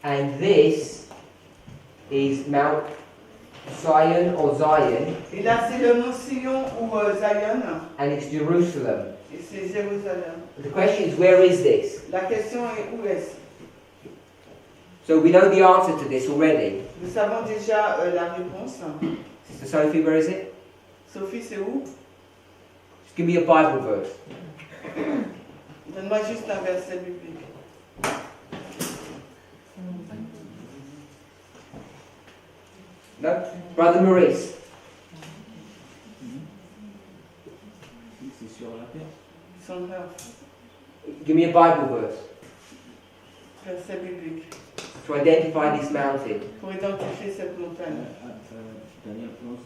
And this is Mount Zion or Zion. Et là, c'est le mont Sion ou Zion. And it's Jerusalem. Et c'est Jérusalem. The question is, where is this? La question est où est-ce? So we know the answer to this already. Nous savons déjà la réponse. Sister Sophie, where is it? Sophie, c'est où? Just give me a Bible verse. Donne-moi juste un verset biblique. No? Brother Maurice. C'est sur la terre. Ils sont là. Give me a Bible verse Verset biblique. to identify this mountain. Pour identifier cette montagne. Daniel 11,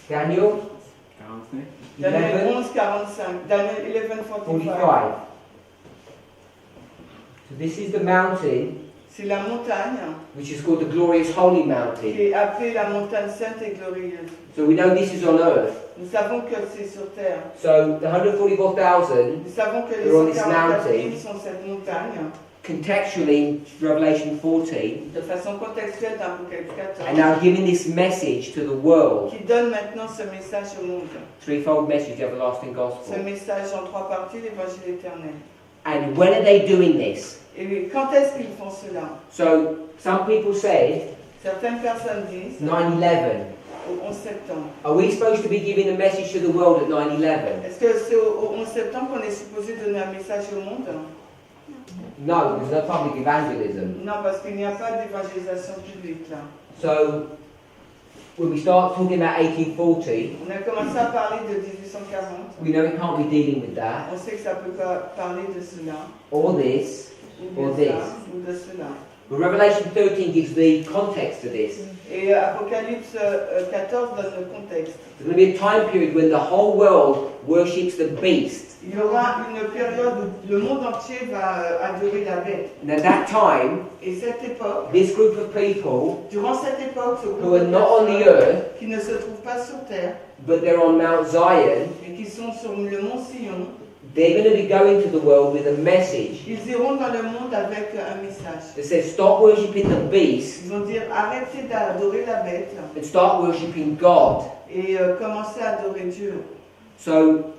Daniel 45. Daniel 11, 11, 45. Daniel 11, 45. 45. So this is the mountain C'est la montagne which is called the glorious holy qui mountain. est appelée la montagne sainte et glorieuse. So we know this is on earth. Nous savons que c'est sur terre. So the 144,000 Nous savons que les They're on this 144 000 mountain. sont cette montagne. contextually in Revelation 14 De façon contextuelle dans Apocalypse 14. and now giving this message to the world. Qui donne maintenant ce message au monde. Threefold message, the everlasting Ce gospel. message en 3 parties, l'évangile éternel. And when are they doing this? Et quand est-ce qu'ils font cela? So some people say Certaines personnes disent 9/11. au 11 septembre. Are we supposed to be giving a message to the world at 9/11? Est-ce que c'est au 11 septembre qu'on est supposé donner un message au monde? No, there's no public evangelism. Non, parce qu'il n'y a pas d'évangélisation publique là. So when we start talking about 1840, On a commencé à parler de 1840. we know it can't be dealing with that, On sait que ça ne peut pas parler de cela, or this, ou or de this. ça, ou de cela. But Revelation 13 gives the context to this. Et Apocalypse 14 donne le contexte. There's going to be a time period when the whole world worships the beast. Il y aura une période où le monde entier va adorer la bête. And at that time, Et cette époque, this group of people durant cette époque, ce who groupe are de not on the personnes earth, qui ne se trouvent pas sur terre, but they're on Mount Zion, et qui sont sur le mont Sion, they're going to be going to the world with a message ils iront dans le monde avec un message. that says stop worshipping the beast Ils vont dire arrêtez d'adorer la bête and start worshipping God. et commencez à adorer Dieu. So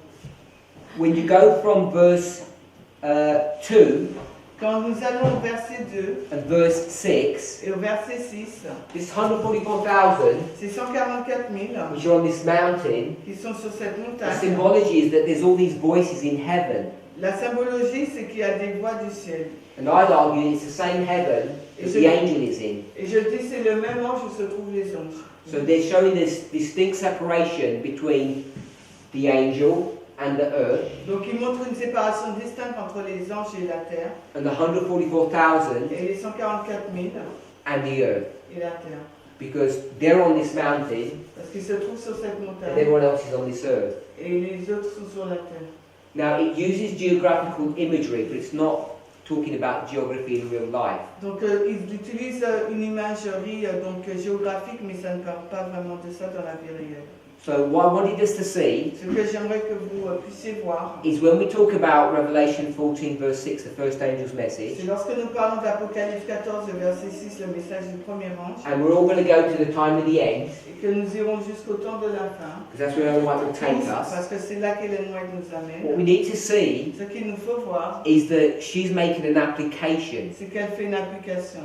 when you go from verse 2 Quand nous allons au verset 2 and verse 6, et au verset 6, this 144,000 c'est 144 000 which are on this mountain, qui sont sur cette the montagne. symbology is that there's all these voices in heaven. La symbologie, c'est qu'il y a des voix du ciel. And I'd argue it's the same heaven as the angel is in. Et je dis, c'est le même ange où se trouvent les anges. So they're showing this distinct separation between the angel and the earth, Donc il montre une séparation distincte entre les anges et la terre, and the 144,000 et les 144 000 and the earth, et la terre. because they're on this mountain Parce qu'ils se trouvent sur cette and montagne everyone else is on this earth. et les autres sont sur la terre. Now it uses geographical imagery, but it's not talking about geography in real life. Donc ils utilisent une imagerie géographique, mais ça ne parle pas vraiment de ça dans la vie réelle. So what I wanted us to see Ce que j'aimerais que vous puissiez voir, is when we talk about Revelation 14 verse 6, the first angel's message, c'est lorsque nous parlons d'Apocalypse 14, verset 6, le message du premier ange, and we're all going to go to the time of the end, et que nous irons jusqu'au temps de la fin, because that's where Ellen White will take us. parce que c'est là qu'Ellen White nous What amène. we need to see Ce qu'il nous faut voir, is that she's making an application c'est qu'elle fait une application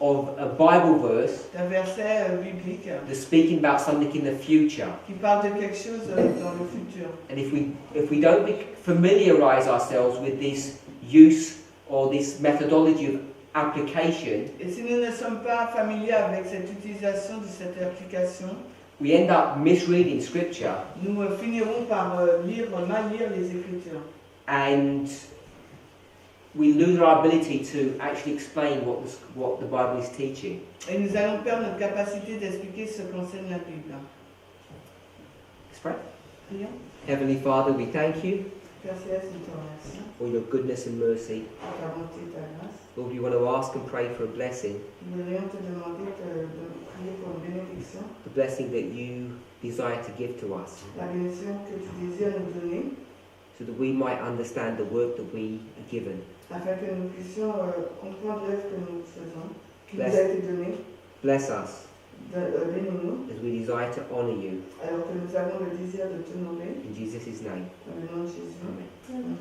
of a Bible verse d'un verset biblique that's speaking about something in the future. qui parle de quelque chose dans le futur. And if we don't familiarize ourselves with this use or this methodology of application, Et si nous ne sommes pas familiers avec cette utilisation de cette application, we end up misreading scripture nous finirons par mal lire les Écritures. and we lose our ability to actually explain what the Bible is teaching. Et nous allons perdre notre capacité d'expliquer ce qu'enseigne la Bible. Let's pray. Prions. Heavenly Father, we thank you Père Céleste, nous te remercions for your goodness and mercy. pour ta bonté et ta grâce. Lord, we want to ask and pray for a blessing, Nous voudrions te demander de prier pour une bénédiction, the blessing that you desire to give to us, la bénédiction que tu désires nous donner, so that we might understand the work that we are given. afin que nous puissions comprendre l'œuvre que nous faisons, qui nous Bless. a été donnée. Bless us Bénis-nous, as we desire to honor you. alors que nous avons le désir de t'honorer, In Jesus' name, dans le nom de Jésus. amen. Amen.